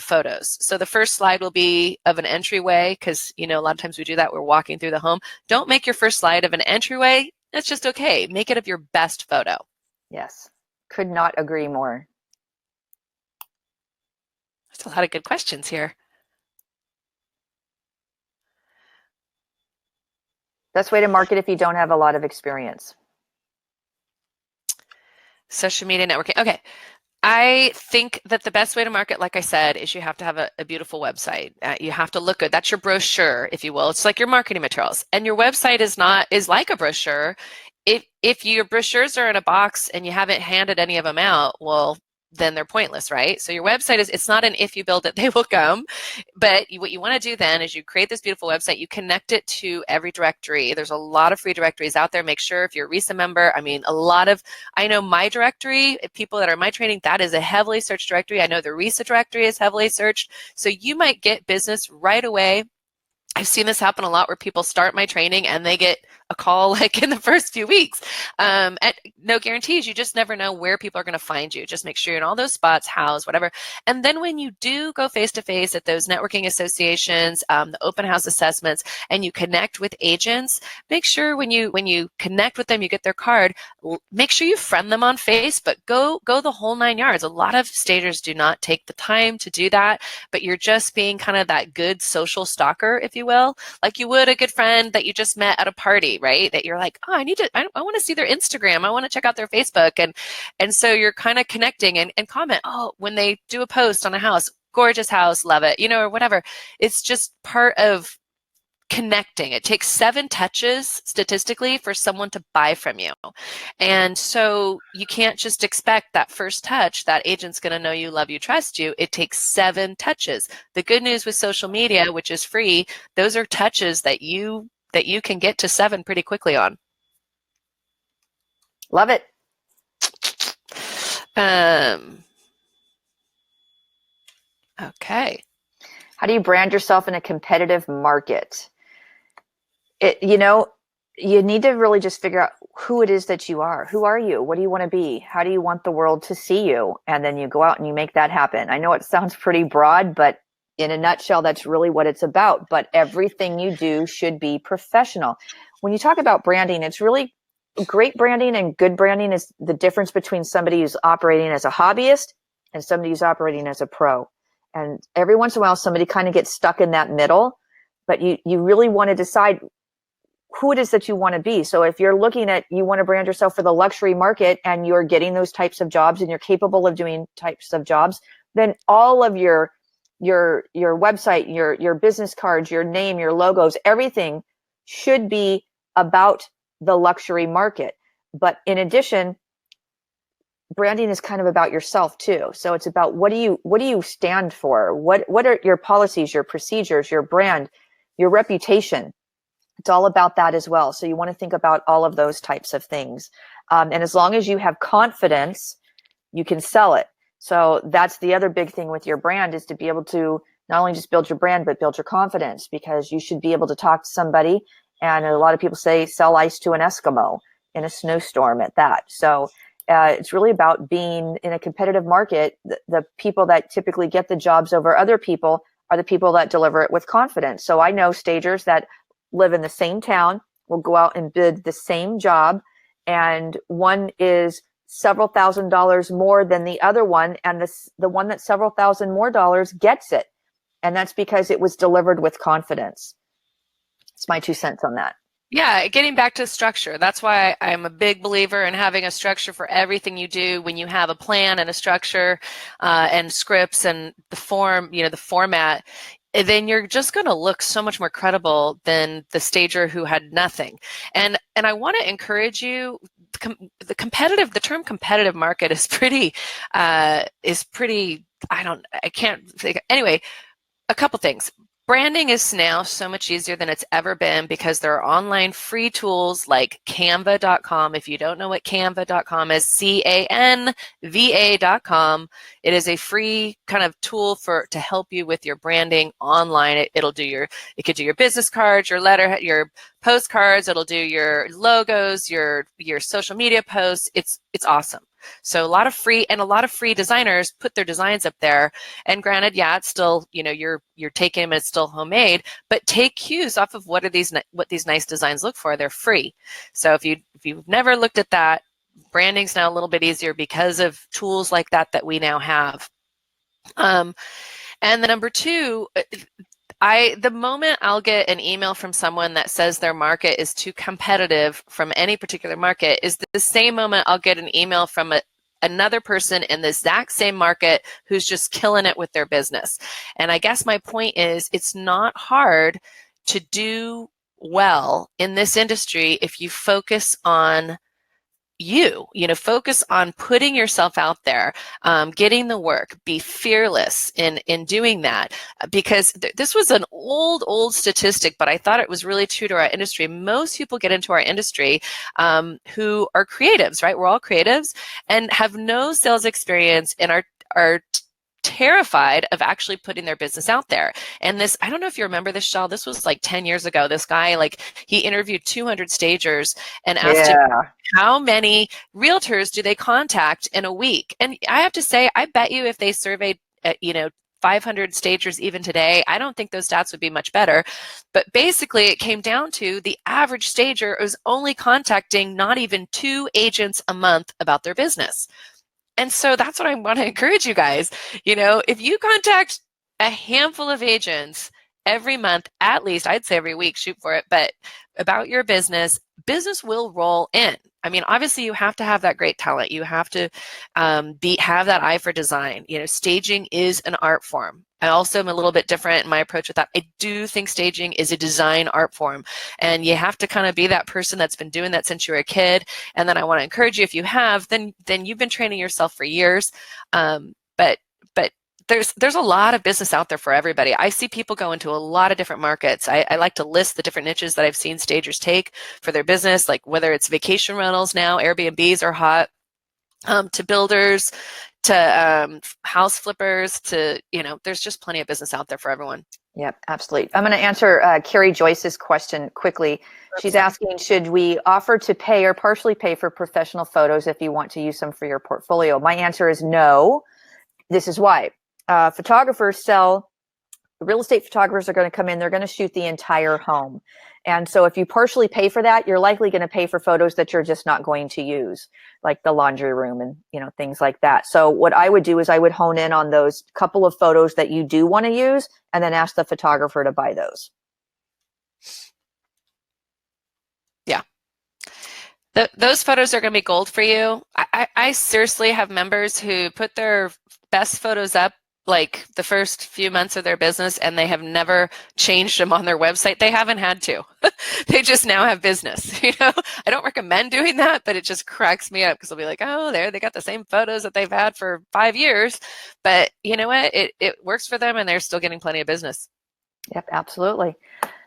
photos. So the first slide will be of an entryway, because, you know, a lot of times we do that. We're walking through the home. Don't make your first slide of an entryway. That's just okay. Make it of your best photo. Yes. Could not agree more. There's a lot of good questions here. Best way to market if you don't have a lot of experience. Social media networking. Okay. I think that the best way to market, like I said, is you have to have a beautiful website. You have to look good. That's your brochure, if you will. It's like your marketing materials. And your website is like a brochure. If your brochures are in a box and you haven't handed any of them out, well, then they're pointless, right? So your website it's not an if you build it, they will come. But what you want to do then is you create this beautiful website, you connect it to every directory. There's a lot of free directories out there. Make sure if you're a RESA member, I know my directory, people that are in my training, that is a heavily searched directory. I know the RESA directory is heavily searched. So you might get business right away. I've seen this happen a lot where people start my training and they get a call like in the first few weeks. No guarantees. You just never know where people are going to find you. Just make sure you're in all those spots, house, whatever. And then when you do go face-to-face at those networking associations, the open house assessments, and you connect with agents, make sure when you connect with them, you get their card, make sure you friend them on Facebook. Go the whole 9 yards. A lot of stagers do not take the time to do that, but you're just being kind of that good social stalker, if you will, like you would a good friend that you just met at a party, right? That you're like, oh, I want to see their Instagram. I want to check out their Facebook. And so you're kind of connecting and comment, oh, when they do a post on a house, gorgeous house, love it, you know, or whatever. It's just part of connecting. It takes 7 touches statistically for someone to buy from you. And so you can't just expect that first touch, that agent's going to know you, love you, trust you. It takes 7 touches. The good news with social media, which is free, those are touches that you can get to 7 pretty quickly on. Love it. Okay. How do you brand yourself in a competitive market? You need to really just figure out who it is that you are. Who are you? What do you want to be? How do you want the world to see you? And then you go out and you make that happen. I know it sounds pretty broad, but in a nutshell, that's really what it's about. But everything you do should be professional. When you talk about branding, it's really great branding and good branding is the difference between somebody who's operating as a hobbyist and somebody who's operating as a pro. And every once in a while, somebody kind of gets stuck in that middle, but you really want to decide who it is that you want to be. So if you're looking at, you want to brand yourself for the luxury market and you're getting those types of jobs and you're capable of doing types of jobs, then all of your website, your business cards, your name, your logos, everything should be about the luxury market. But in addition, branding is kind of about yourself too. So it's about what do you stand for? What are your policies, your procedures, your brand, your reputation? It's all about that as well. So you want to think about all of those types of things. And as long as you have confidence, you can sell it. So that's the other big thing with your brand, is to be able to not only just build your brand, but build your confidence, because you should be able to talk to somebody. And a lot of people say sell ice to an Eskimo in a snowstorm at that. So it's really about being in a competitive market. The people that typically get the jobs over other people are the people that deliver it with confidence. So I know stagers that live in the same town will go out and bid the same job, and one is several $1,000s more than the other one, and the one that's several thousand more dollars gets it, and that's because it was delivered with confidence. It's my 2 cents on that. Yeah, getting back to structure. That's why I'm a big believer in having a structure for everything you do. When you have a plan and a structure and scripts and the form, the format, then you're just going to look so much more credible than the stager who had nothing. And I want to encourage you. The term competitive market is pretty. I can't think. Anyway, a couple things. Branding is now so much easier than it's ever been because there are online free tools like canva.com. If you don't know what canva.com is, canva.com. It is a free kind of tool to help you with your branding online. It could do your business cards, your letter, your postcards. It'll do your logos, your social media posts. It's awesome. So a lot of free designers put their designs up there. And granted, yeah, it's still, you're taking them, it's still homemade, but take cues off of what these nice designs look for. They're free. So if you've never looked at that, branding's now a little bit easier because of tools like that we now have. And the number two, the moment I'll get an email from someone that says their market is too competitive from any particular market is the same moment I'll get an email from another person in the exact same market who's just killing it with their business. And I guess my point is, it's not hard to do well in this industry if you focus on focus on putting yourself out there, getting the work, be fearless in doing that, because this was an old statistic, but I thought it was really true to our industry. Most people get into our industry who are creatives, right? We're all creatives and have no sales experience and are terrified of actually putting their business out there. And this, I don't know if you remember this, Shell, this was like 10 years ago. This guy, he interviewed 200 stagers and asked him, how many realtors do they contact in a week? And I have to say, I bet you if they surveyed, 500 stagers even today, I don't think those stats would be much better. But basically, it came down to the average stager is only contacting not even 2 agents a month about their business. And so that's what I want to encourage you guys. If you contact a handful of agents every month, at least, I'd say every week, shoot for it, but about your business will roll in. I mean, obviously you have to have that great talent. You have to have that eye for design. Staging is an art form. I also am a little bit different in my approach with that. I do think staging is a design art form, and you have to kind of be that person that's been doing that since you were a kid. And then I want to encourage you, if you have, then you've been training yourself for years. But there's a lot of business out there for everybody. I see people go into a lot of different markets. I like to list the different niches that I've seen stagers take for their business, like whether it's vacation rentals now, Airbnbs are hot, to builders, to house flippers, to, there's just plenty of business out there for everyone. Yep, absolutely. I'm going to answer Carrie Joyce's question quickly. She's asking, should we offer to pay or partially pay for professional photos if you want to use them for your portfolio? My answer is no. This is why. Real estate photographers are going to come in, they're going to shoot the entire home. And so if you partially pay for that, you're likely going to pay for photos that you're just not going to use, like the laundry room and, things like that. So what I would do is I would hone in on those couple of photos that you do want to use and then ask the photographer to buy those. Yeah. Those photos are going to be gold for you. I seriously have members who put their best photos up like the first few months of their business and they have never changed them on their website. They haven't had to. They just now have business. I don't recommend doing that, but it just cracks me up because they'll be like, oh, there they got the same photos that they've had for 5 years. But you know what? It works for them and they're still getting plenty of business. Yep, absolutely.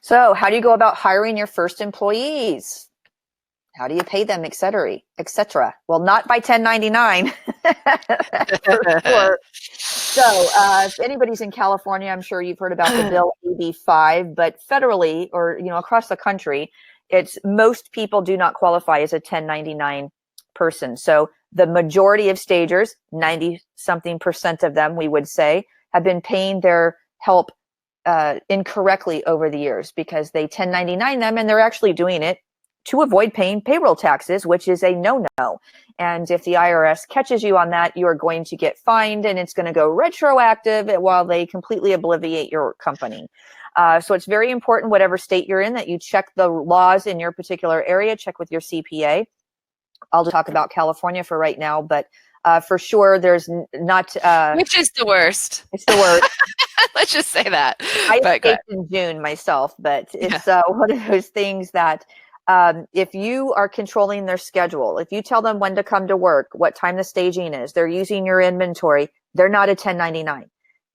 So how do you go about hiring your first employees? How do you pay them, et cetera, et cetera? Well, not by 1099, for sure. So if anybody's in California, I'm sure you've heard about the bill AB 5, but federally or across the country, it's most people do not qualify as a 1099 person. So the majority of stagers, 90-something% of them, we would say, have been paying their help incorrectly over the years because they 1099 them and they're actually doing it to avoid paying payroll taxes, which is a no-no. And if the IRS catches you on that, you are going to get fined and it's going to go retroactive while they completely obliviate your company. So it's very important, whatever state you're in, that you check the laws in your particular area, check with your CPA. I'll just talk about California for right now, but for sure there's not... Which is the worst. It's the worst. Let's just say that. I escaped in June myself, but it's one of those things that if you are controlling their schedule, if you tell them when to come to work, what time the staging is, they're using your inventory, they're not a 1099.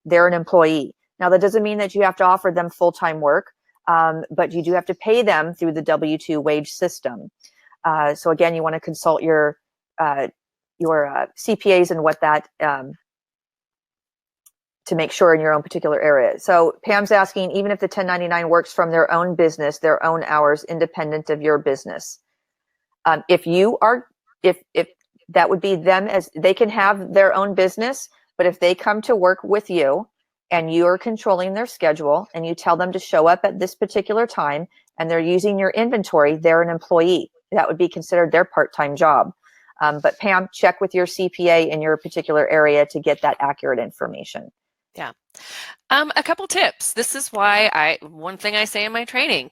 They're an employee. Now, that doesn't mean that you have to offer them full-time work, but you do have to pay them through the W-2 wage system. So again, you want to consult your CPAs and what that to make sure in your own particular area. So Pam's asking, even if the 1099 works from their own business, their own hours, independent of your business. If that would be them, as they can have their own business, but if they come to work with you and you are controlling their schedule and you tell them to show up at this particular time and they're using your inventory, they're an employee. That would be considered their part-time job. But Pam, check with your CPA in your particular area to get that accurate information. Yeah. A couple tips. This is why one thing I say in my training,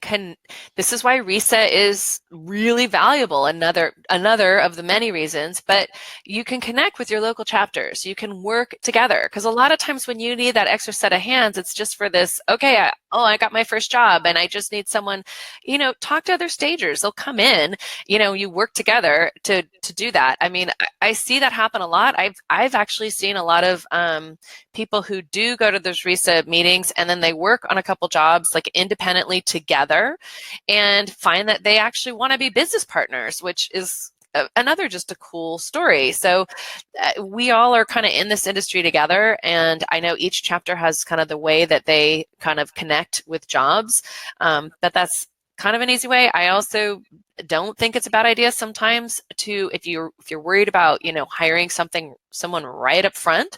this is why RESA is really valuable. Another of the many reasons, but you can connect with your local chapters. You can work together because a lot of times when you need that extra set of hands, it's just for this, okay, I got my first job and I just need someone, talk to other stagers. They'll come in, you work together to do that. I mean, I see that happen a lot. I've actually seen a lot of people who do go to those RESA meetings and then they work on a couple jobs like independently together and find that they actually want to be business partners, which is another just a cool story. So we all are kind of in this industry together, and I know each chapter has kind of the way that they kind of connect with jobs, but that's kind of an easy way. I also don't think it's a bad idea sometimes to, if you're worried about, hiring someone right up front,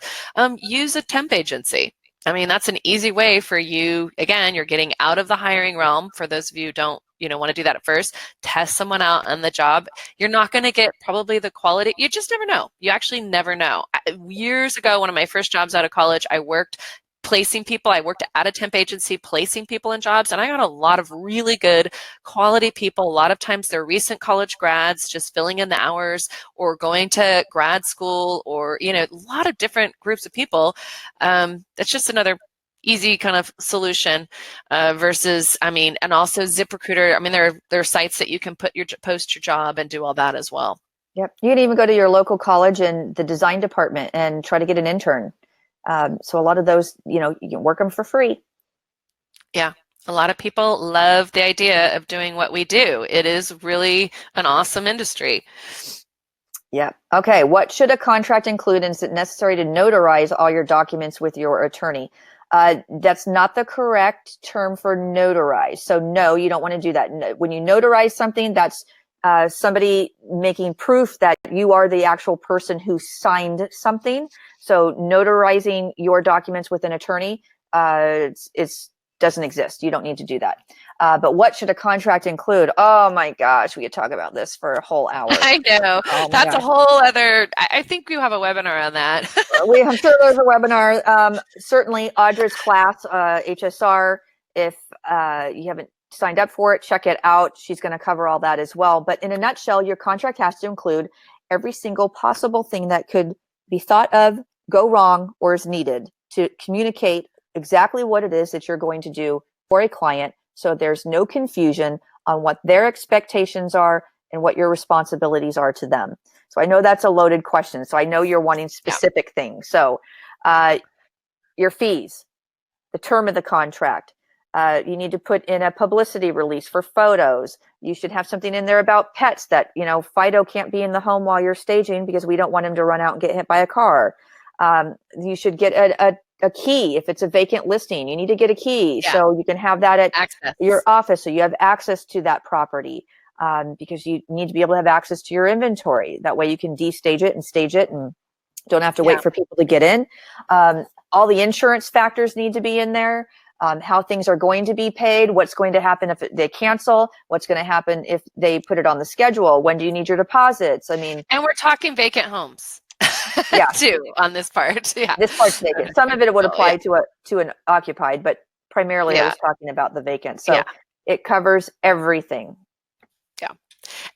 use a temp agency. I mean, that's an easy way for you. Again, you're getting out of the hiring realm. For those of you who don't, want to do that at first, test someone out on the job. You're not going to get probably the quality. You just never know. You actually never know. Years ago, one of my first jobs out of college, I worked placing people. I worked at a temp agency placing people in jobs, and I got a lot of really good quality people. A lot of times they're recent college grads just filling in the hours or going to grad school, or a lot of different groups of people. That's just another easy kind of solution versus, and also ZipRecruiter. There are sites that you can post your job and do all that as well. Yep. You can even go to your local college and the design department and try to get an intern. So a lot of those, you can work them for free. Yeah. A lot of people love the idea of doing what we do. It is really an awesome industry. Yeah. Okay. What should a contract include, and is it necessary to notarize all your documents with your attorney? That's not the correct term for notarize. So no, you don't want to do that. When you notarize something, that's somebody making proof that you are the actual person who signed something. So notarizing your documents with an attorney, it doesn't exist. You don't need to do that. But what should a contract include? Oh my gosh, we could talk about this for a whole hour. I know. That's a whole other, I think we have a webinar on that. I'm sure there's a webinar. Certainly Audra's class, HSR, if you haven't signed up for it, check it out. She's going to cover all that as well. But in a nutshell, your contract has to include every single possible thing that could be thought of, go wrong, or is needed to communicate exactly what it is that you're going to do for a client, so there's no confusion on what their expectations are and what your responsibilities are to them. So I know that's a loaded question. So I know you're wanting specific things. So your fees, the term of the contract. You need to put in a publicity release for photos. You should have something in there about pets that, Fido can't be in the home while you're staging because we don't want him to run out and get hit by a car. You should get a key. If it's a vacant listing, you need to get a key. Yeah. So you can have that at Access. your office, so you have access to that property, because you need to be able to have access to your inventory. That way you can destage it and stage it and don't have to wait for people to get in. All the insurance factors need to be in there. How things are going to be paid, what's going to happen if they cancel, what's going to happen if they put it on the schedule, when do you need your deposits? I mean, and we're talking vacant homes. Too on this part. Yeah, this part's vacant. Some of it would apply to an occupied, but primarily I was talking about the vacant. So it covers everything. Yeah,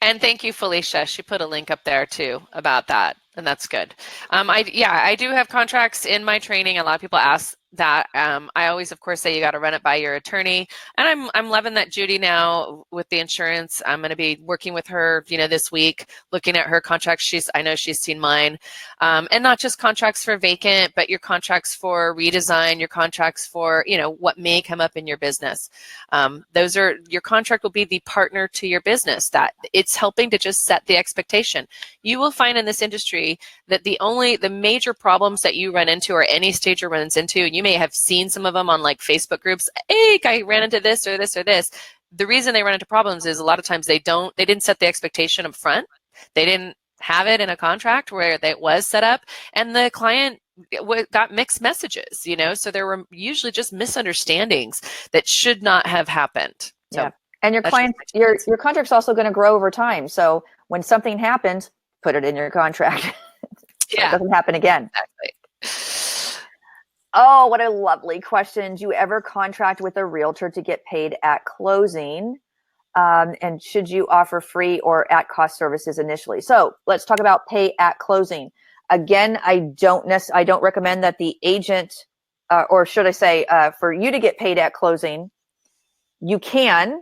and thank you, Felicia. She put a link up there too about that, and that's good. I do have contracts in my training. A lot of people ask that. I always, of course, say you got to run it by your attorney, and I'm loving that Judy now with the insurance. I'm going to be working with her, this week, looking at her contracts. I know she's seen mine, and not just contracts for vacant, but your contracts for redesign, your contracts for what may come up in your business. Your contract will be the partner to your business. That it's helping to just set the expectation. You will find in this industry that the major problems that you run into, or any stager runs into, and you may have seen some of them on like Facebook groups, hey, I ran into this or this or this. The reason they run into problems is a lot of times they didn't set the expectation up front. They didn't have it in a contract where it was set up, and the client got mixed messages, so there were usually just misunderstandings that should not have happened. So, yeah. And your contract's also going to grow over time. So when something happens, put it in your contract. So it doesn't happen again. Exactly. Oh, what a lovely question. Do you ever contract with a realtor to get paid at closing? And should you offer free or at cost services initially? So let's talk about pay at closing. Again, I don't recommend that the agent, or should I say, for you to get paid at closing, you can.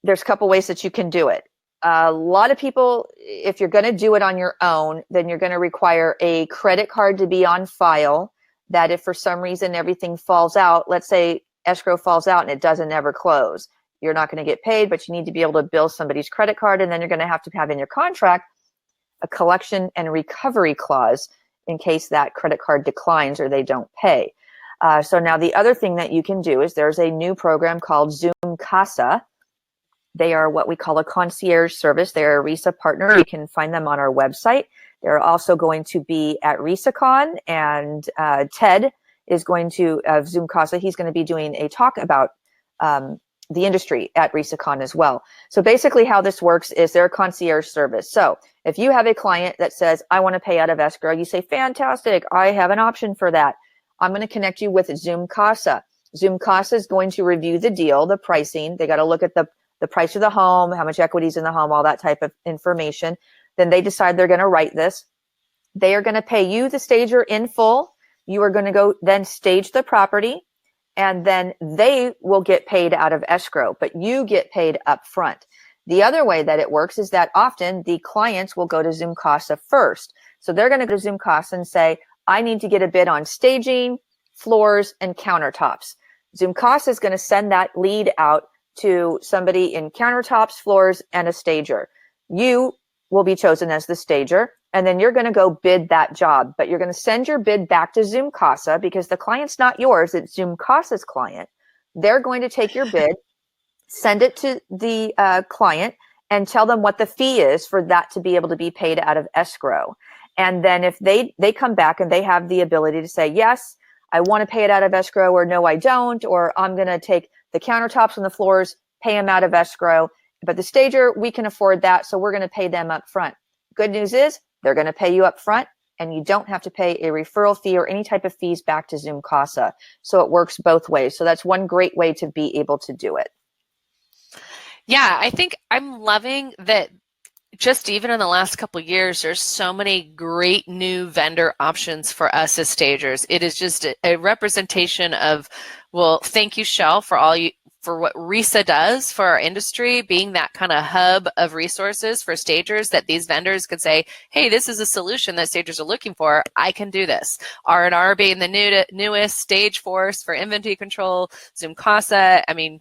There's a couple ways that you can do it. A lot of people, if you're going to do it on your own, then you're going to require a credit card to be on file, that if for some reason everything falls out, let's say escrow falls out and it doesn't ever close, you're not going to get paid, but you need to be able to bill somebody's credit card, and then you're going to have in your contract a collection and recovery clause in case that credit card declines or they don't pay. So now the other thing that you can do is there's a new program called Zoom Casa. They are what we call a concierge service. They're a RESA partner. You can find them on our website. They're also going to be at RESACon, and Ted is going to, Zoom Casa, he's going to be doing a talk about the industry at RESACon as well. So basically how this works is they're a concierge service. So if you have a client that says, I want to pay out of escrow, you say, fantastic, I have an option for that. I'm going to connect you with Zoom Casa. Zoom Casa is going to review the deal, the pricing. They got to look at the price of the home, how much equity is in the home, all that type of information. Then they decide they're going to write this. They are going to pay you, the stager, in full. You are going to go then stage the property, and then they will get paid out of escrow, but you get paid up front. The other way that it works is that often the clients will go to Zoom Casa first. So they're going to go to Zoom Casa and say, I need to get a bid on staging, floors, and countertops. Zoom Casa is going to send that lead out to somebody in countertops, floors, and a stager. You will be chosen as the stager, and then you're going to go bid that job. But you're going to send your bid back to Zoom Casa because the client's not yours, it's Zoom Casa's client. They're going to take your bid, send it to the client, and tell them what the fee is for that to be able to be paid out of escrow. And then if they come back and they have the ability to say, yes, I want to pay it out of escrow, or no, I don't, or I'm going to take the countertops and the floors, pay them out of escrow. But the stager, we can afford that, so we're going to pay them up front. Good news is they're going to pay you up front, and you don't have to pay a referral fee or any type of fees back to Zoom Casa. So it works both ways. So that's one great way to be able to do it. Yeah, I think I'm loving that just even in the last couple of years, there's so many great new vendor options for us as stagers. It is just a representation of, well, thank you, Shell, for what RESA does for our industry, being that kind of hub of resources for stagers that these vendors could say, hey, this is a solution that stagers are looking for. I can do this. R&R being the newest stage force for inventory control, Zoom Casa. I mean,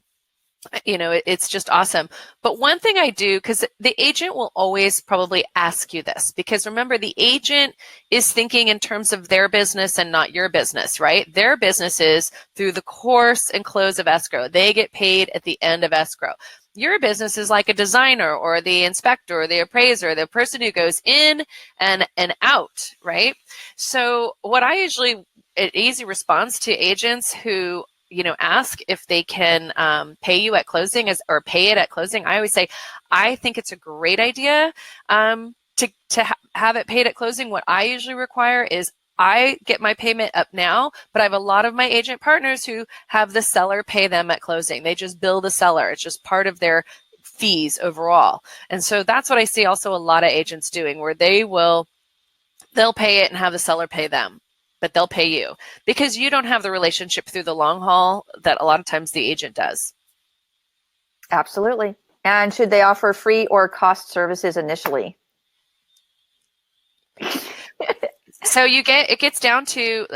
it's just awesome. But one thing I do, because the agent will always probably ask you this, because remember, the agent is thinking in terms of their business and not your business, right? Their business is through the course and close of escrow. They get paid at the end of escrow. Your business is like a designer or the inspector or the appraiser, the person who goes in and out, right? So what I usually, an easy response to agents who ask if they can pay you at closing or pay it at closing. I always say, I think it's a great idea to have it paid at closing. What I usually require is I get my payment up now, but I have a lot of my agent partners who have the seller pay them at closing. They just bill the seller. It's just part of their fees overall. And so that's what I see also a lot of agents doing, where they'll pay it and have the seller pay them, but they'll pay you because you don't have the relationship through the long haul that a lot of times the agent does. Absolutely. And should they offer free or cost services initially? So it gets down to,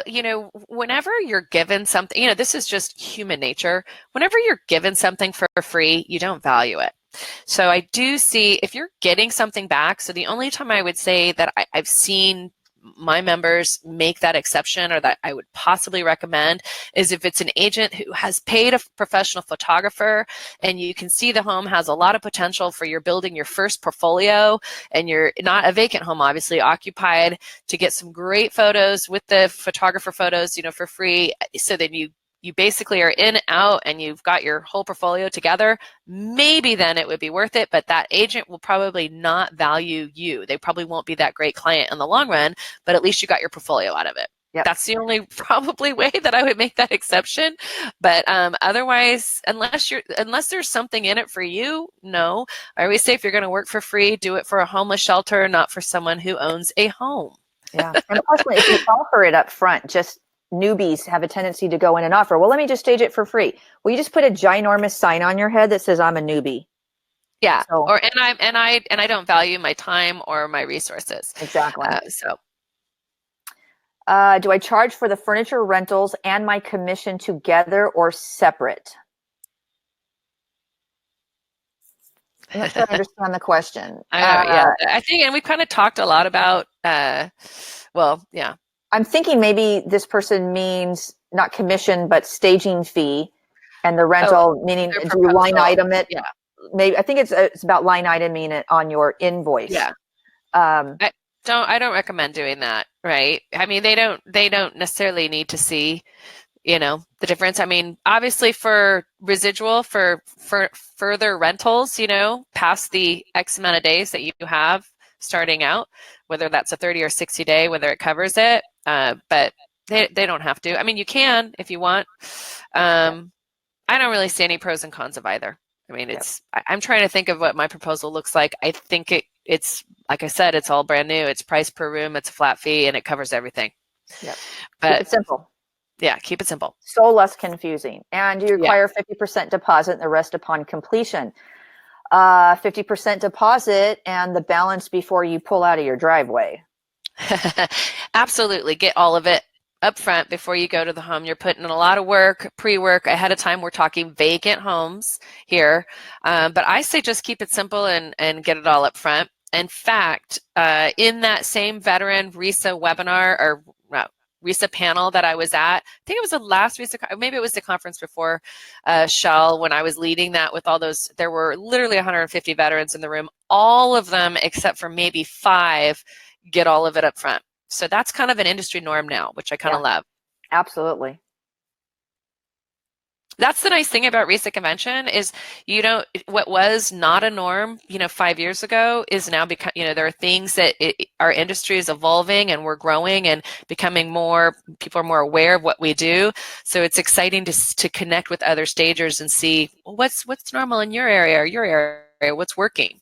whenever you're given something, this is just human nature. Whenever you're given something for free, you don't value it. So I do see if you're getting something back. So the only time I would say that I've seen my members make that exception, or that I would possibly recommend, is if it's an agent who has paid a professional photographer and you can see the home has a lot of potential for you're building your first portfolio and you're not a vacant home, obviously occupied, to get some great photos with the photographer photos, for free. So then you basically are in, out, and you've got your whole portfolio together, maybe then it would be worth it, but that agent will probably not value you. They probably won't be that great client in the long run, but at least you got your portfolio out of it. Yep. That's the only probably way that I would make that exception. But otherwise, unless there's something in it for you, no. I always say if you're going to work for free, do it for a homeless shelter, not for someone who owns a home. Yeah. And personally, if you offer it up front, just newbies have a tendency to go in and offer, well, let me just stage it for free. Well, you just put a ginormous sign on your head that says I'm a newbie. Yeah. So, and I don't value my time or my resources. Exactly. Do I charge for the furniture rentals and my commission together or separate? I'm not sure I understand the question. Yeah, I think, and we've kind of talked a lot about, yeah. I'm thinking maybe this person means not commission, but staging fee, and the rental meaning do you line item it? Yeah. Maybe I think it's about line iteming it on your invoice. Yeah. I don't recommend doing that, right? I mean, they don't necessarily need to see, the difference. I mean, obviously for residual, for further rentals, past the X amount of days that you have starting out, whether that's a 30 or 60 day, whether it covers it, but they don't have to. I mean, you can if you want. I don't really see any pros and cons of either. I mean, I'm trying to think of what my proposal looks like. I think it's, like I said, it's all brand new. It's price per room. It's a flat fee, and it covers everything. Yep. But keep it simple. Yeah, keep it simple. So less confusing. And you require 50% deposit and the rest upon completion. 50% deposit and the balance before you pull out of your driveway. Absolutely. Get all of it up front before you go to the home. You're putting in a lot of work, pre-work ahead of time. We're talking vacant homes here. But I say just keep it simple and get it all up front. In fact, in that same veteran RESA webinar or RESA panel that I was at, I think it was the last RESA, maybe it was the conference before Shell, when I was leading that with all those, there were literally 150 veterans in the room. All of them, except for maybe 5, get all of it up front. So that's kind of an industry norm now, which I kind of love. Absolutely. That's the nice thing about RESA convention is, what was not a norm, 5 years ago is now become, there are things that our industry is evolving and we're growing and becoming more, people are more aware of what we do. So it's exciting to connect with other stagers and see, well, what's normal in your area or your area, what's working.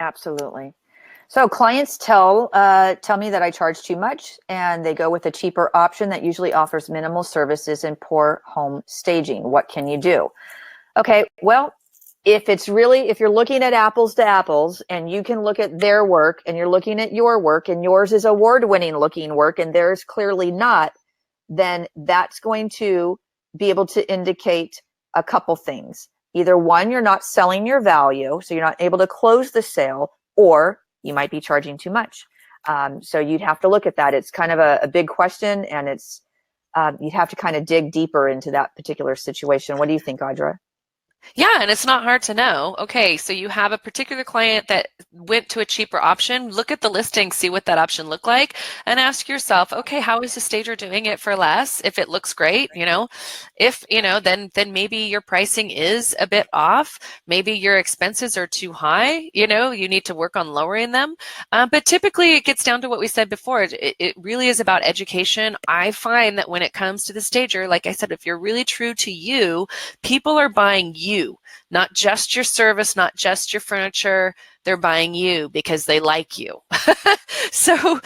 Absolutely. So clients tell me that I charge too much, and they go with a cheaper option that usually offers minimal services and poor home staging. What can you do? Okay, well, if you're looking at apples to apples, and you can look at their work and you're looking at your work, and yours is award-winning looking work and theirs clearly not, then that's going to be able to indicate a couple things. Either one, you're not selling your value, so you're not able to close the sale, or you might be charging too much. So you'd have to look at that. It's kind of a big question, and you'd have to kind of dig deeper into that particular situation. What do you think, Audra? Yeah, and it's not hard to know. Okay, so you have a particular client that went to a cheaper option. Look at the listing, see what that option looked like, and ask yourself, okay, how is the stager doing it for less? If it looks great, if, then maybe your pricing is a bit off. Maybe your expenses are too high. You need to work on lowering them. But typically it gets down to what we said before. It really is about education. I find that when it comes to the stager, like I said, if you're really true to you, people are buying you, not just your service, not just your furniture. They're buying you because they like you. So,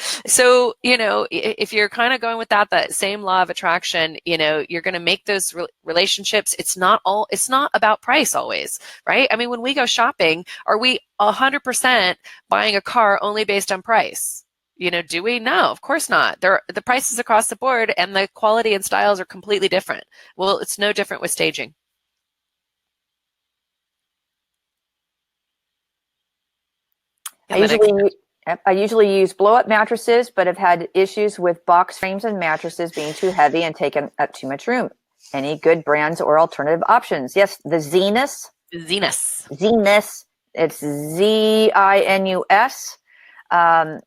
if you're kind of going with that same law of attraction, you're going to make those relationships. It's not about price always, right? I mean, when we go shopping, are we 100% buying a car only based on price? Do we? No, of course not. The prices across the board and the quality and styles are completely different. Well, it's no different with staging. I usually use blow-up mattresses, but have had issues with box frames and mattresses being too heavy and taking up too much room. Any good brands or alternative options? Yes, the Zenus. Zenus. It's Zinus.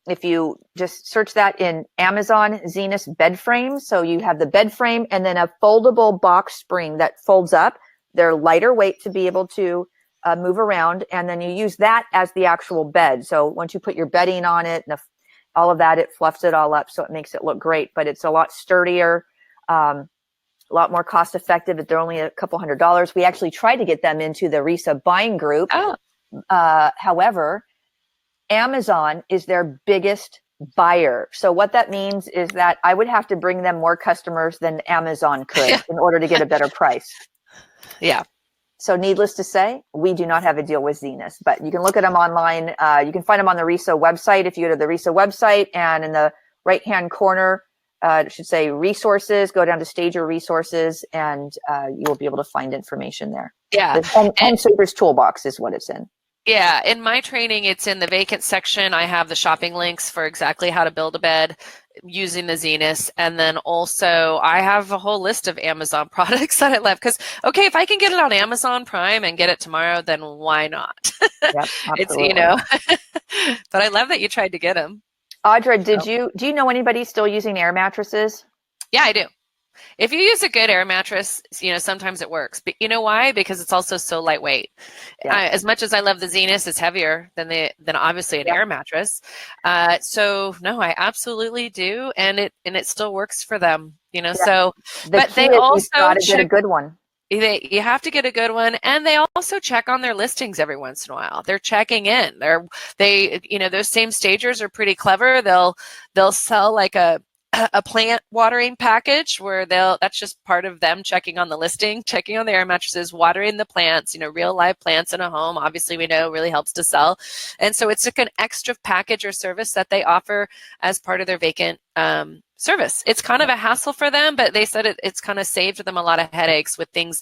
If you just search that in Amazon, Zenus bed frame. So you have the bed frame and then a foldable box spring that folds up. They're lighter weight to be able to move around, and then you use that as the actual bed. So once you put your bedding on it and all of that, it fluffs it all up, so it makes it look great. But it's a lot sturdier, a lot more cost effective. They're only a couple $100. We actually tried to get them into the Risa buying group. Oh. However, Amazon is their biggest buyer. So what that means is that I would have to bring them more customers than Amazon could in order to get a better price. Yeah. So needless to say, we do not have a deal with Zenus, but you can look at them online. You can find them on the RESA website. If you go to the RESA website, and in the right-hand corner, it should say resources, go down to Stager resources, and you will be able to find information there. Yeah. The Home Savers Toolbox is what it's in. Yeah, in my training, it's in the vacant section. I have the shopping links for exactly how to build a bed using the Zenus. And then also I have a whole list of Amazon products that I love. Because, okay, if I can get it on Amazon Prime and get it tomorrow, then why not? Yep, It's, but I love that you tried to get them. Audra, do you know anybody still using air mattresses? Yeah, I do. If you use a good air mattress, sometimes it works. But you know why? Because it's also so lightweight. Yeah. As much as I love the Zenus, it's heavier than obviously an air mattress. So no, I absolutely do, and it still works for them. So but they also got to get a good one. You have to get a good one, and they also check on their listings every once in a while. They're checking in. Those same stagers are pretty clever. They'll sell like a plant watering package where that's just part of them checking on the listing, checking on the air mattresses, watering the plants, real live plants in a home, obviously we know really helps to sell. And so it's like an extra package or service that they offer as part of their vacant service. It's kind of a hassle for them, but they said it's kind of saved them a lot of headaches with things,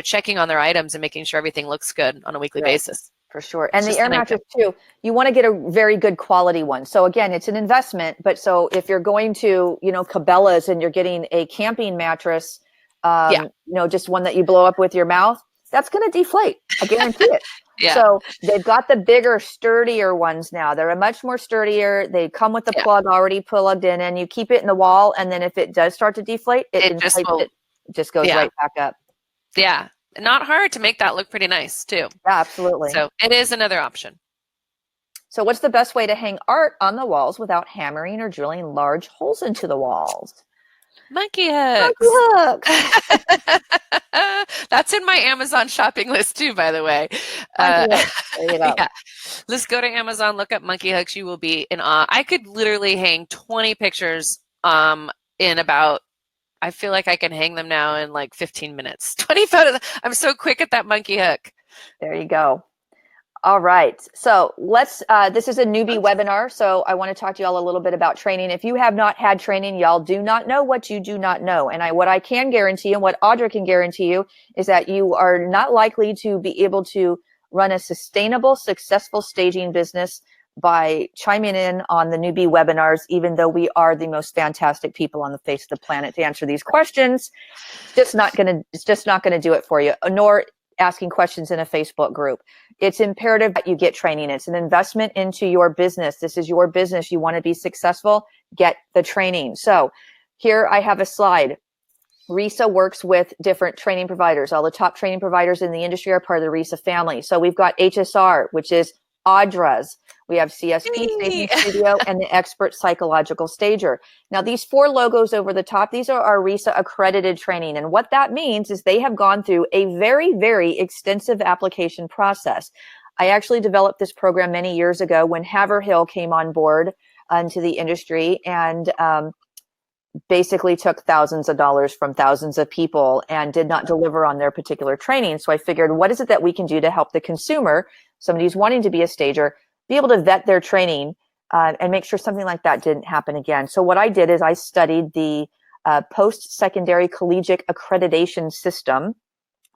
checking on their items and making sure everything looks good on a weekly basis. For sure. And the air mattress too, you want to get a very good quality one. So again, it's an investment, but so if you're going to, Cabela's and you're getting a camping mattress, just one that you blow up with your mouth, that's going to deflate. I guarantee it. Yeah. So they've got the bigger, sturdier ones now. They're much more sturdier. They come with the plug already plugged in, and you keep it in the wall. And then if it does start to deflate, it just goes right back up. Yeah. Not hard to make that look pretty nice too. Yeah, absolutely. So it is another option. So what's the best way to hang art on the walls without hammering or drilling large holes into the walls? Monkey hooks. That's in my Amazon shopping list too, by the way. There you go. Yeah. Let's go to Amazon, look up monkey hooks. You will be in awe. I could literally hang 20 pictures in about, I feel like I can hang them now in like 15 minutes. 20 photos. I'm so quick at that monkey hook. There you go. All right. So let's, this is a newbie webinar. So I want to talk to y'all a little bit about training. If you have not had training, y'all do not know what you do not know. And what I can guarantee and what Audra can guarantee you is that you are not likely to be able to run a sustainable, successful staging business by chiming in on the newbie webinars, even though we are the most fantastic people on the face of the planet to answer these questions. It's just not going to do it for you, nor asking questions in a Facebook group. It's imperative that you get training. It's an investment into your business. This is your business. You want to be successful, get the training. So here I have a slide. RESA works with different training providers. All the top training providers in the industry are part of the RESA family. So we've got HSR, which is Audra's. We have CSP, Staging Studio, and the Expert Psychological Stager. Now, these 4 logos over the top, these are our RESA accredited training. And what that means is they have gone through a very, very extensive application process. I actually developed this program many years ago when Haverhill came on board into the industry and basically took thousands of dollars from thousands of people and did not deliver on their particular training. So I figured, what is it that we can do to help the consumer, somebody who's wanting to be a stager, be able to vet their training and make sure something like that didn't happen again. So what I did is I studied the post-secondary collegiate accreditation system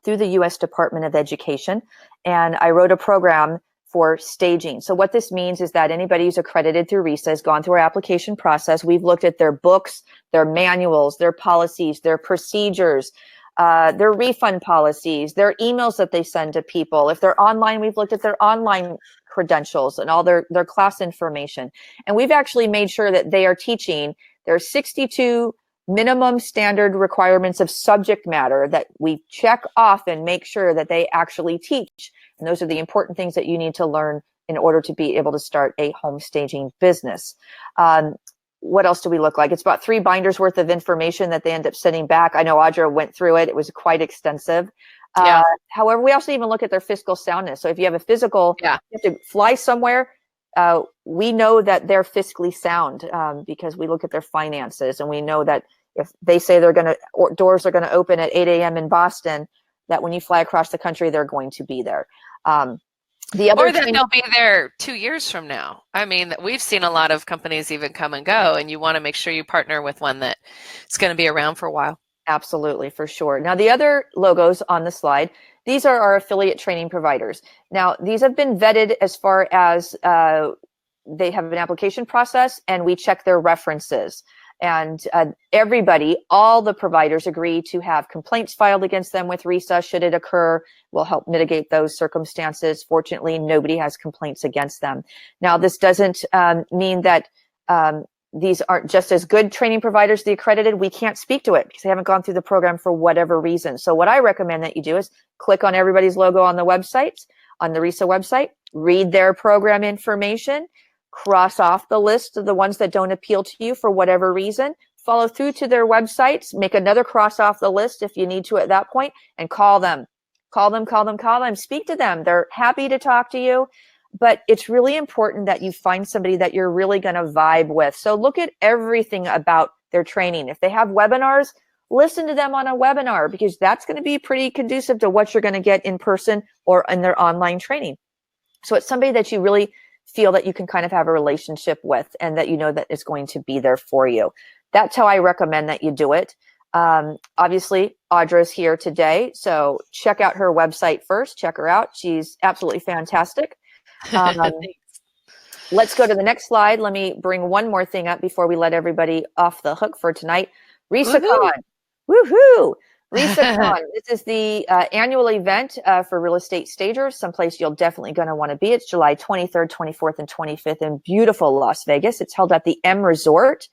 through the U.S. Department of Education, and I wrote a program for staging. So what this means is that anybody who's accredited through RESA has gone through our application process. We've looked at their books, their manuals, their policies, their procedures, their refund policies, their emails that they send to people. If they're online, we've looked at their online credentials and all their class information. And we've actually made sure that they are teaching. There are 62 minimum standard requirements of subject matter that we check off and make sure that they actually teach. And those are the important things that you need to learn in order to be able to start a home staging business. What else do we look like? It's about 3 binders worth of information that they end up sending back. I know Audra went through it. It was quite extensive. Yeah. However, we also even look at their fiscal soundness. So if you have a physical, you have to fly somewhere, we know that they're fiscally sound because we look at their finances, and we know that if they say doors are going to open at 8 a.m. in Boston, that when you fly across the country, they're going to be there. Or that they'll be there 2 years from now. I mean, we've seen a lot of companies even come and go, and you want to make sure you partner with one that is going to be around for a while. Absolutely, for sure. Now, the other logos on the slide, these are our affiliate training providers. Now, these have been vetted as far as they have an application process, and we check their references. And everybody, all the providers agree to have complaints filed against them with RESA should it occur. Will help mitigate those circumstances. Fortunately, nobody has complaints against them. Now, this doesn't mean that these aren't just as good training providers, the accredited. We can't speak to it because they haven't gone through the program for whatever reason. So what I recommend that you do is click on everybody's logo on the website, on the RESA website, read their program information, cross off the list of the ones that don't appeal to you for whatever reason, follow through to their websites, make another cross off the list if you need to at that point, and call them, speak to them. They're happy to talk to you, but it's really important that you find somebody that you're really going to vibe with. So look at everything about their training. If they have webinars, listen to them on a webinar, because that's going to be pretty conducive to what you're going to get in person or in their online training. So it's somebody that you really feel that you can kind of have a relationship with, and that you know that is going to be there for you. That's how I recommend that you do it. Obviously, Audra is here today, so check out her website first. Check her out. She's absolutely fantastic. Let's go to the next slide. Let me bring one more thing up before we let everybody off the hook for tonight. RESACon. Woohoo! RESACon. This is the annual event for real estate stagers, someplace you'll definitely going to want to be. It's July 23rd, 24th, and 25th in beautiful Las Vegas. It's held at the M Resort,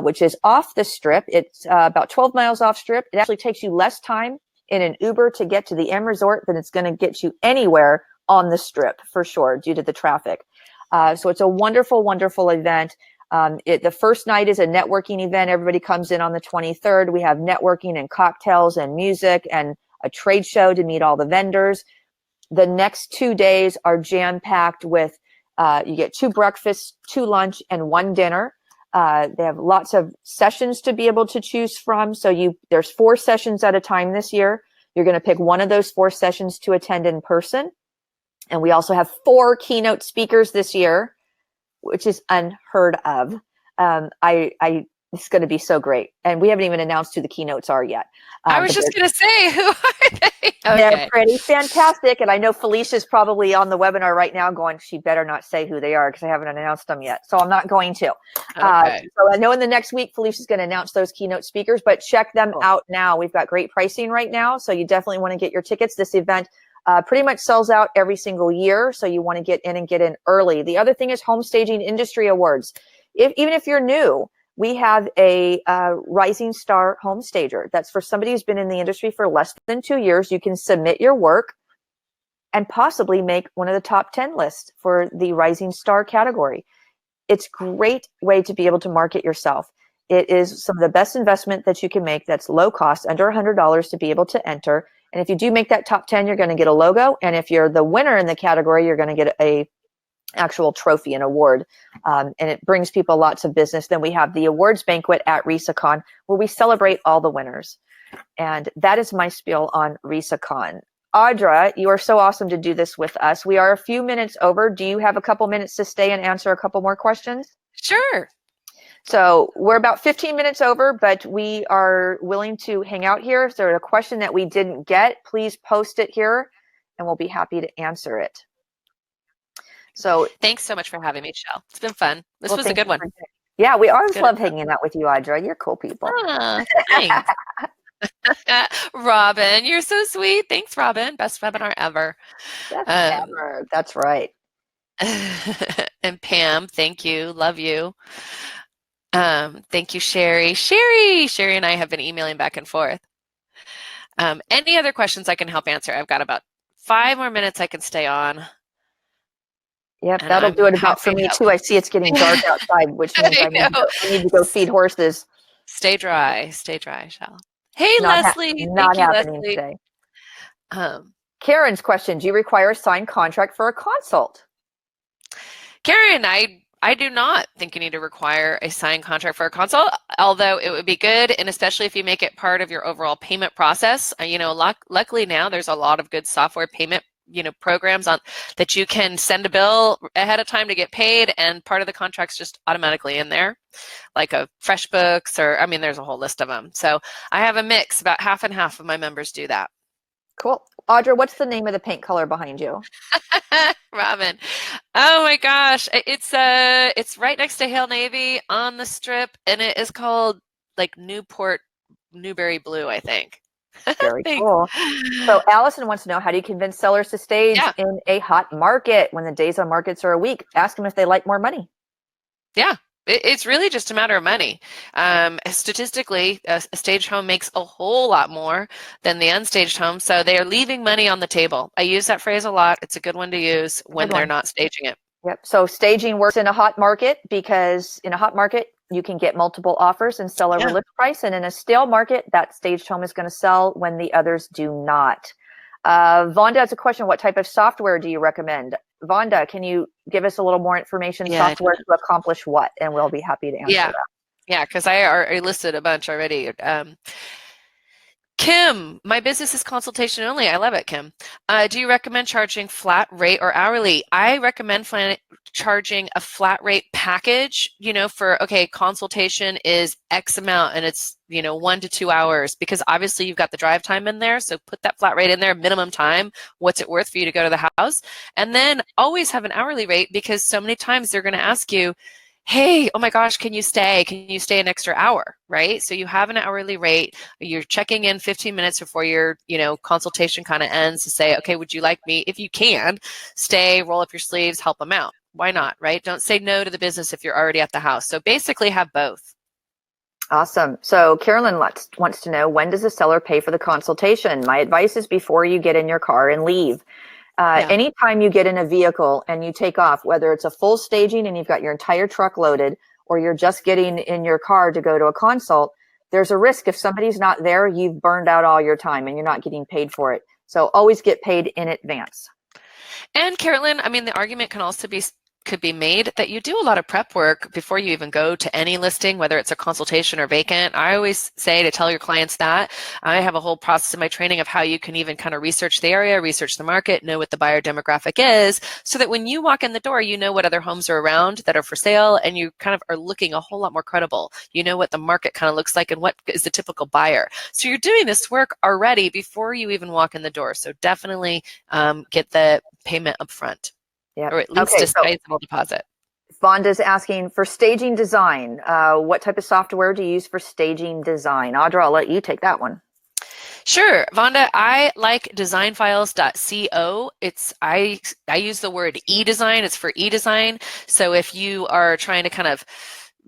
which is off the Strip. It's about 12 miles off Strip. It actually takes you less time in an Uber to get to the M Resort than it's going to get you anywhere on the Strip, for sure, due to the traffic. So it's a wonderful, wonderful event. The first night is a networking event. Everybody comes in on the 23rd. We have networking and cocktails and music and a trade show to meet all the vendors. The next 2 days are jam-packed with You get 2 breakfasts, 2 lunch, and 1 dinner. They have lots of sessions to be able to choose from. So there's 4 sessions at a time this year. You're going to pick one of those 4 sessions to attend in person. And we also have 4 keynote speakers this year, which is unheard of. It's going to be so great. And we haven't even announced who the keynotes are yet. I was just going to say, who are they? Okay. They're pretty fantastic. And I know Felicia's probably on the webinar right now going, she better not say who they are because I haven't announced them yet. So I'm not going to. Okay. So I know in the next week, Felicia's going to announce those keynote speakers, but check them out now. We've got great pricing right now. So you definitely want to get your tickets. This event pretty much sells out every single year. So you want to get in early. The other thing is Home Staging Industry Awards. Even if you're new, we have a Rising Star Home Stager. That's for somebody who's been in the industry for less than 2 years. You can submit your work and possibly make one of the top 10 lists for the Rising Star category. It's a great way to be able to market yourself. It is some of the best investment that you can make that's low cost, under $100 to be able to enter. And if you do make that top 10, you're going to get a logo. And if you're the winner in the category, you're going to get a actual trophy and award. And it brings people lots of business. Then we have the awards banquet at RESACon where we celebrate all the winners. And that is my spiel on RESACon. Audra, you are so awesome to do this with us. We are a few minutes over. Do you have a couple minutes to stay and answer a couple more questions? Sure. So we're about 15 minutes over, but we are willing to hang out here. If there's a question that we didn't get, please post it here and we'll be happy to answer it. So thanks so much for having me, Shell. It's been fun. This was a good one. Yeah, we always love hanging out with you, Audra. You're cool people. Thanks. Robin, you're so sweet. Thanks, Robin. Best webinar ever. Ever. That's right. And Pam, thank you. Love you. Thank you, Sherry. Sherry and I have been emailing back and forth. Any other questions I can help answer? I've got about 5 more minutes I can stay on. Yep, that'll do it about for me too. I see it's getting dark outside, which means I need to go feed horses. Stay dry, Shell. Hey, Leslie. Not happening today. Karen's question, do you require a signed contract for a consult? Karen, I do not think you need to require a signed contract for a consult, although it would be good, and especially if you make it part of your overall payment process. Luckily now there's a lot of good software payment programs that you can send a bill ahead of time to get paid, and part of the contract's just automatically in there, like a FreshBooks there's a whole list of them. So I have a mix, about half and half of my members do that. Cool. Audra, what's the name of the paint color behind you? Robin. Oh my gosh. It's right next to Hale Navy on the strip, and it is called like Newberry Blue, I think. Very cool. So Allison wants to know, how do you convince sellers to stage in a hot market when the days on markets are weak? Ask them if they like more money. Yeah. It's really just a matter of money. Statistically, a staged home makes a whole lot more than the unstaged home, so they are leaving money on the table. I use that phrase a lot. It's a good one to use when they're not staging it. Yep. So staging works in a hot market because in a hot market, you can get multiple offers and sell over list price. And in a stale market, that staged home is going to sell when the others do not. Vonda has a question. What type of software do you recommend? Vonda, can you give us a little more information? Software to accomplish what? And we'll be happy to answer that. Yeah, because I already listed a bunch already. Kim, my business is consultation only. I love it, Kim. Do you recommend charging flat rate or hourly? I recommend charging a flat rate package, for, consultation is X amount and it's, 1 to 2 hours, because obviously you've got the drive time in there. So put that flat rate in there, minimum time. What's it worth for you to go to the house? And then always have an hourly rate, because so many times they're going to ask you, hey, oh my gosh, can you stay? Can you stay an extra hour, right? So you have an hourly rate. You're checking in 15 minutes before your, consultation kind of ends to say, okay, would you like me, if you can, stay, roll up your sleeves, help them out. Why not, right? Don't say no to the business if you're already at the house. So basically have both. Awesome. So Carolyn wants to know, when does the seller pay for the consultation? My advice is before you get in your car and leave. Anytime you get in a vehicle and you take off, whether it's a full staging and you've got your entire truck loaded, or you're just getting in your car to go to a consult, there's a risk if somebody's not there, you've burned out all your time and you're not getting paid for it. So always get paid in advance. And Carolyn, the argument can also be could be made that you do a lot of prep work before you even go to any listing, whether it's a consultation or vacant. I always say to tell your clients that. I have a whole process in my training of how you can even kind of research the area, research the market, know what the buyer demographic is, so that when you walk in the door, you know what other homes are around that are for sale, and you kind of are looking a whole lot more credible. You know what the market kind of looks like and what is the typical buyer. So you're doing this work already before you even walk in the door. So definitely get the payment up front. Yeah. Or at least a sizable deposit. Vonda's asking for staging design. What type of software do you use for staging design? Audra, I'll let you take that one. Sure, Vonda, I like designfiles.co. I use the word e-design. It's for e-design. So if you are trying to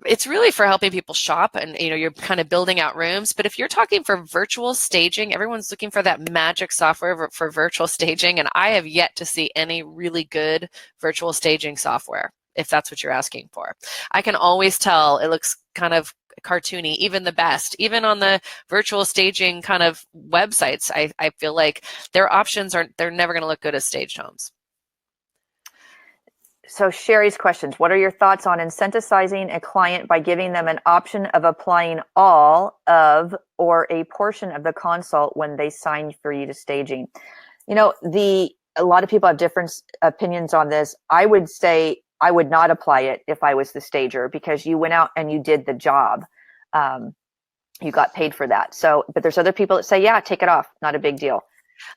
it's really for helping people shop, and you're kind of building out rooms. But if you're talking for virtual staging, everyone's looking for that magic software for virtual staging, and I have yet to see any really good virtual staging software, if that's what you're asking for. I can always tell it looks kind of cartoony, even the best. Even on the virtual staging kind of websites, I feel like their options they're never going to look good as staged homes. So Sherry's questions: what are your thoughts on incentivizing a client by giving them an option of applying all of or a portion of the consult when they sign for you to staging? A lot of people have different opinions on this. I would say I would not apply it if I was the stager, because you went out and you did the job. You got paid for that. So, but there's other people that say, yeah, take it off. Not a big deal.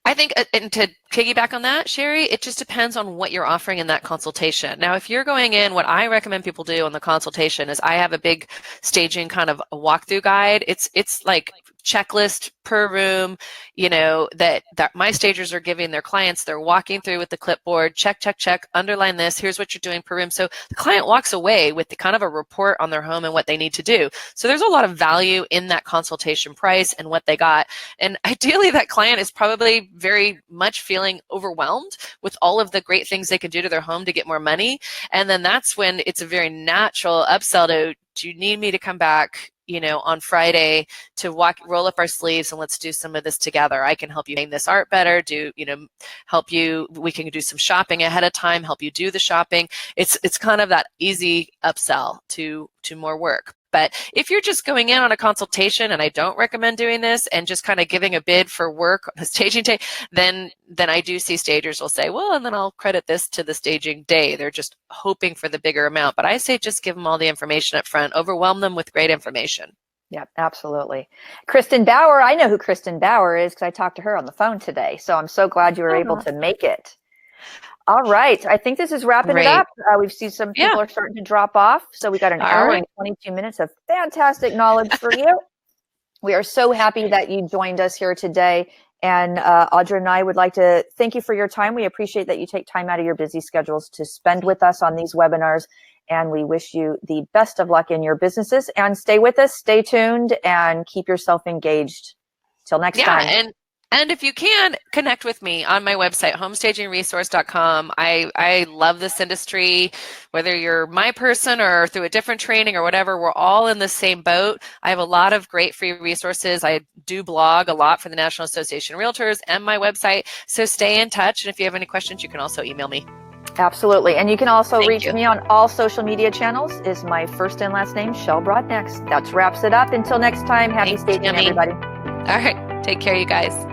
I think, and to piggyback on that, Sherry, it just depends on what you're offering in that consultation. Now, if you're going in, what I recommend people do on the consultation is I have a big staging kind of a walkthrough guide. It's like checklist per room, that my stagers are giving their clients. They're walking through with the clipboard, check, check, check, underline this, here's what you're doing per room. So the client walks away with the kind of a report on their home and what they need to do. So there's a lot of value in that consultation price and what they got. And ideally, that client is probably very much feeling overwhelmed with all of the great things they can do to their home to get more money. And then that's when it's a very natural upsell to, do you need me to come back on Friday to roll up our sleeves and let's do some of this together. I can help you make this art better, help you, we can do some shopping ahead of time, help you do the shopping. It's kind of that easy upsell to more work. But if you're just going in on a consultation, and I don't recommend doing this, and just kind of giving a bid for work on a staging day, then I do see stagers will say, well, and then I'll credit this to the staging day. They're just hoping for the bigger amount. But I say just give them all the information up front, overwhelm them with great information. Yeah, absolutely. Kristen Bauer, I know who Kristen Bauer is because I talked to her on the phone today. So I'm so glad you were able to make it. All right. I think this is wrapping it up. We've seen some people are starting to drop off. So we got an hour and 22 minutes of fantastic knowledge for you. We are so happy that you joined us here today. And Audra and I would like to thank you for your time. We appreciate that you take time out of your busy schedules to spend with us on these webinars. And we wish you the best of luck in your businesses. And stay with us, stay tuned, and keep yourself engaged. Till next time. And if you can, connect with me on my website, homestagingresource.com. I love this industry. Whether you're my person or through a different training or whatever, we're all in the same boat. I have a lot of great free resources. I do blog a lot for the National Association of Realtors and my website. So stay in touch. And if you have any questions, you can also email me. Absolutely. And you can also reach me on all social media channels. Is my first and last name, Shell Brodnax. That wraps it up. Until next time, happy staging, everybody. All right. Take care, you guys.